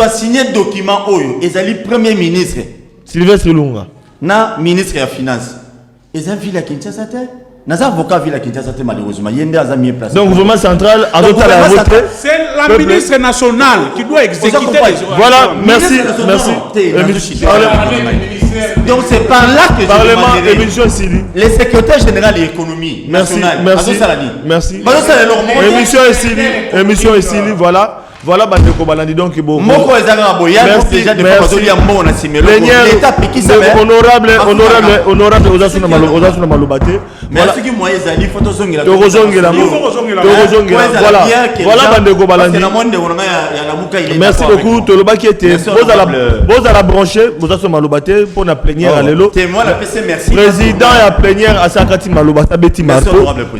C: a signé un document et premier ministre
G: Sylvestre Lunga.
C: Na ministre des Finances. Ils ont vu la Kinshasa. Nous avons avocat vu la Kinshasa malheureusement. Il y a des place.
G: Donc, gouvernement central a adopté la retrait.
D: C'est la ministre nationale qui doit exécuter les...
G: Voilà, merci.
C: Donc, c'est par là que
G: Parlement, émission Sili.
C: Les secrétaires généraux de l'économie nationale.
G: Merci. Émission Sili, voilà. Voilà, Bandeko Balandi donc bon.
C: Moko ezanga boya déjà de fois ya mbona simelo. L'état piqué ça.
G: Honorable Ozasuna Malobate.
C: Merci qui moi ezali photo zongela.
G: Togozongela. Voilà Bandeko Balandi. Merci beaucoup Toloba qui était vous à la brancher Ozasuna Malobate pour la plénière à l'élo.
C: Témoin la PC merci.
G: Président à plénière à Sakati Malobata Betty Marto.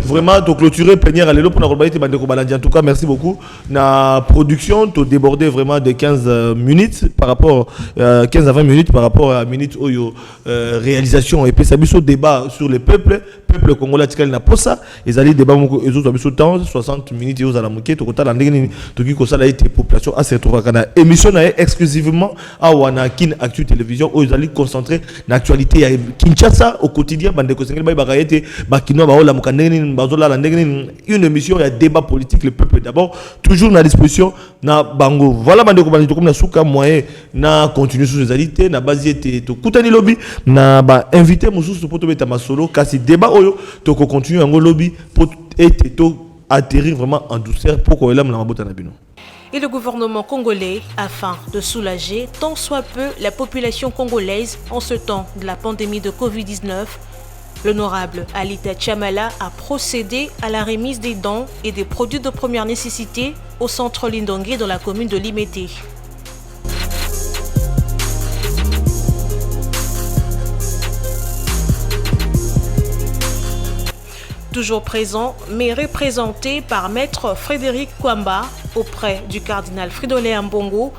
G: Vraiment de clôturer plénière à l'élo pour la Robaïté Bandeko Balandi. En tout cas merci beaucoup. Na production tu débordé vraiment de 15 minutes par rapport 15 à 20 minutes par rapport à minutes oyo réalisation et puis ça biso débat sur le peuple congolais tikali na posa ils allaient débat ils ont biso temps 60 minutes aux ala moké to kota la ndenge to ki ko sala été population à se trouver kana émission na exclusivement à wana kin actu télévision où ils allaient concentrer l'actualité ya Kinshasa au quotidien bande ko sengeli ba été bakino ba ola mukandenge bazola la ndenge une émission ya débat politique le peuple d'abord toujours na disposition na bango voilà bande ko bande to comme na suka moyen na continuer sur les alités na base était to kutani lobby na ba invité mususu pour to beta masolo kasi débat oyo to ko continuer en lobby pour être to atterrir vraiment en douceur pour ko elam na mabota na bino.
H: Et le gouvernement congolais afin de soulager tant soit peu la population congolaise en ce temps de la pandémie de Covid-19. L'honorable Alita Chamala a procédé à la remise des dons et des produits de première nécessité au centre Lindongué dans la commune de Limete. Toujours présent, mais représenté par Maître Frédéric Kwamba auprès du cardinal Fridolin Mbongo,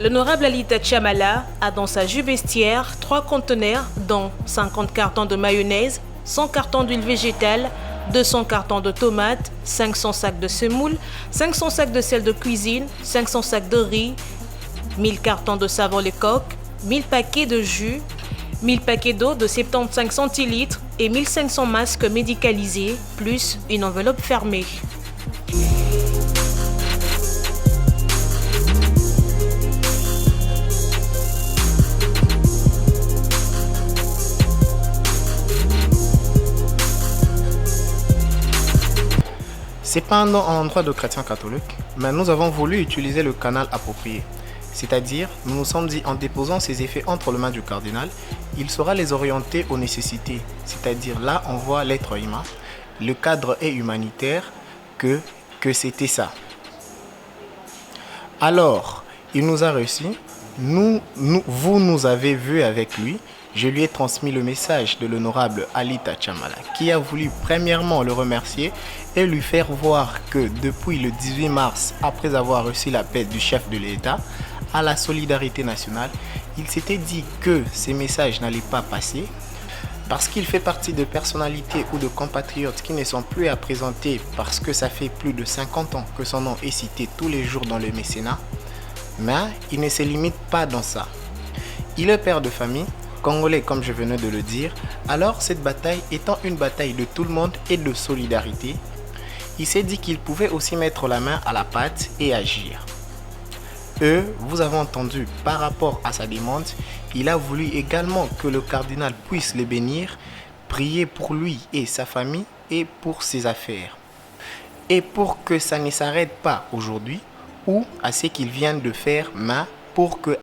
H: l'honorable Alita Chamala a dans sa jupe vestiaire 3 conteneurs dont 50 cartons de mayonnaise, 100 cartons d'huile végétale, 200 cartons de tomates, 500 sacs de semoule, 500 sacs de sel de cuisine, 500 sacs de riz, 1000 cartons de savon Lecoq, 1000 paquets de jus, 1000 paquets d'eau de 75 centilitres et 1500 masques médicalisés, plus une enveloppe fermée.
I: C'est pas un endroit de chrétiens catholiques, mais nous avons voulu utiliser le canal approprié. C'est-à-dire, nous nous sommes dit en déposant ces effets entre les mains du cardinal, il saura les orienter aux nécessités. C'est-à-dire là, on voit l'être humain, le cadre est humanitaire, que c'était ça. Alors, il nous a reçus, vous nous avez vus avec lui. Je lui ai transmis le message de l'honorable Alita Chamala, qui a voulu premièrement le remercier et lui faire voir que depuis le 18 mars, après avoir reçu l'appel du chef de l'État à la solidarité nationale, il s'était dit que ces messages n'allaient pas passer parce qu'il fait partie de personnalités ou de compatriotes qui ne sont plus à présenter parce que ça fait plus de 50 ans que son nom est cité tous les jours dans le mécénat. Mais il ne se limite pas dans ça. Il est père de famille, congolais comme je venais de le dire, alors cette bataille étant une bataille de tout le monde et de solidarité, il s'est dit qu'il pouvait aussi mettre la main à la pâte et agir. Vous avez entendu par rapport à sa demande, il a voulu également que le cardinal puisse le bénir, prier pour lui et sa famille et pour ses affaires. Et pour que ça ne s'arrête pas aujourd'hui ou à ce qu'il vient de faire, mais pour que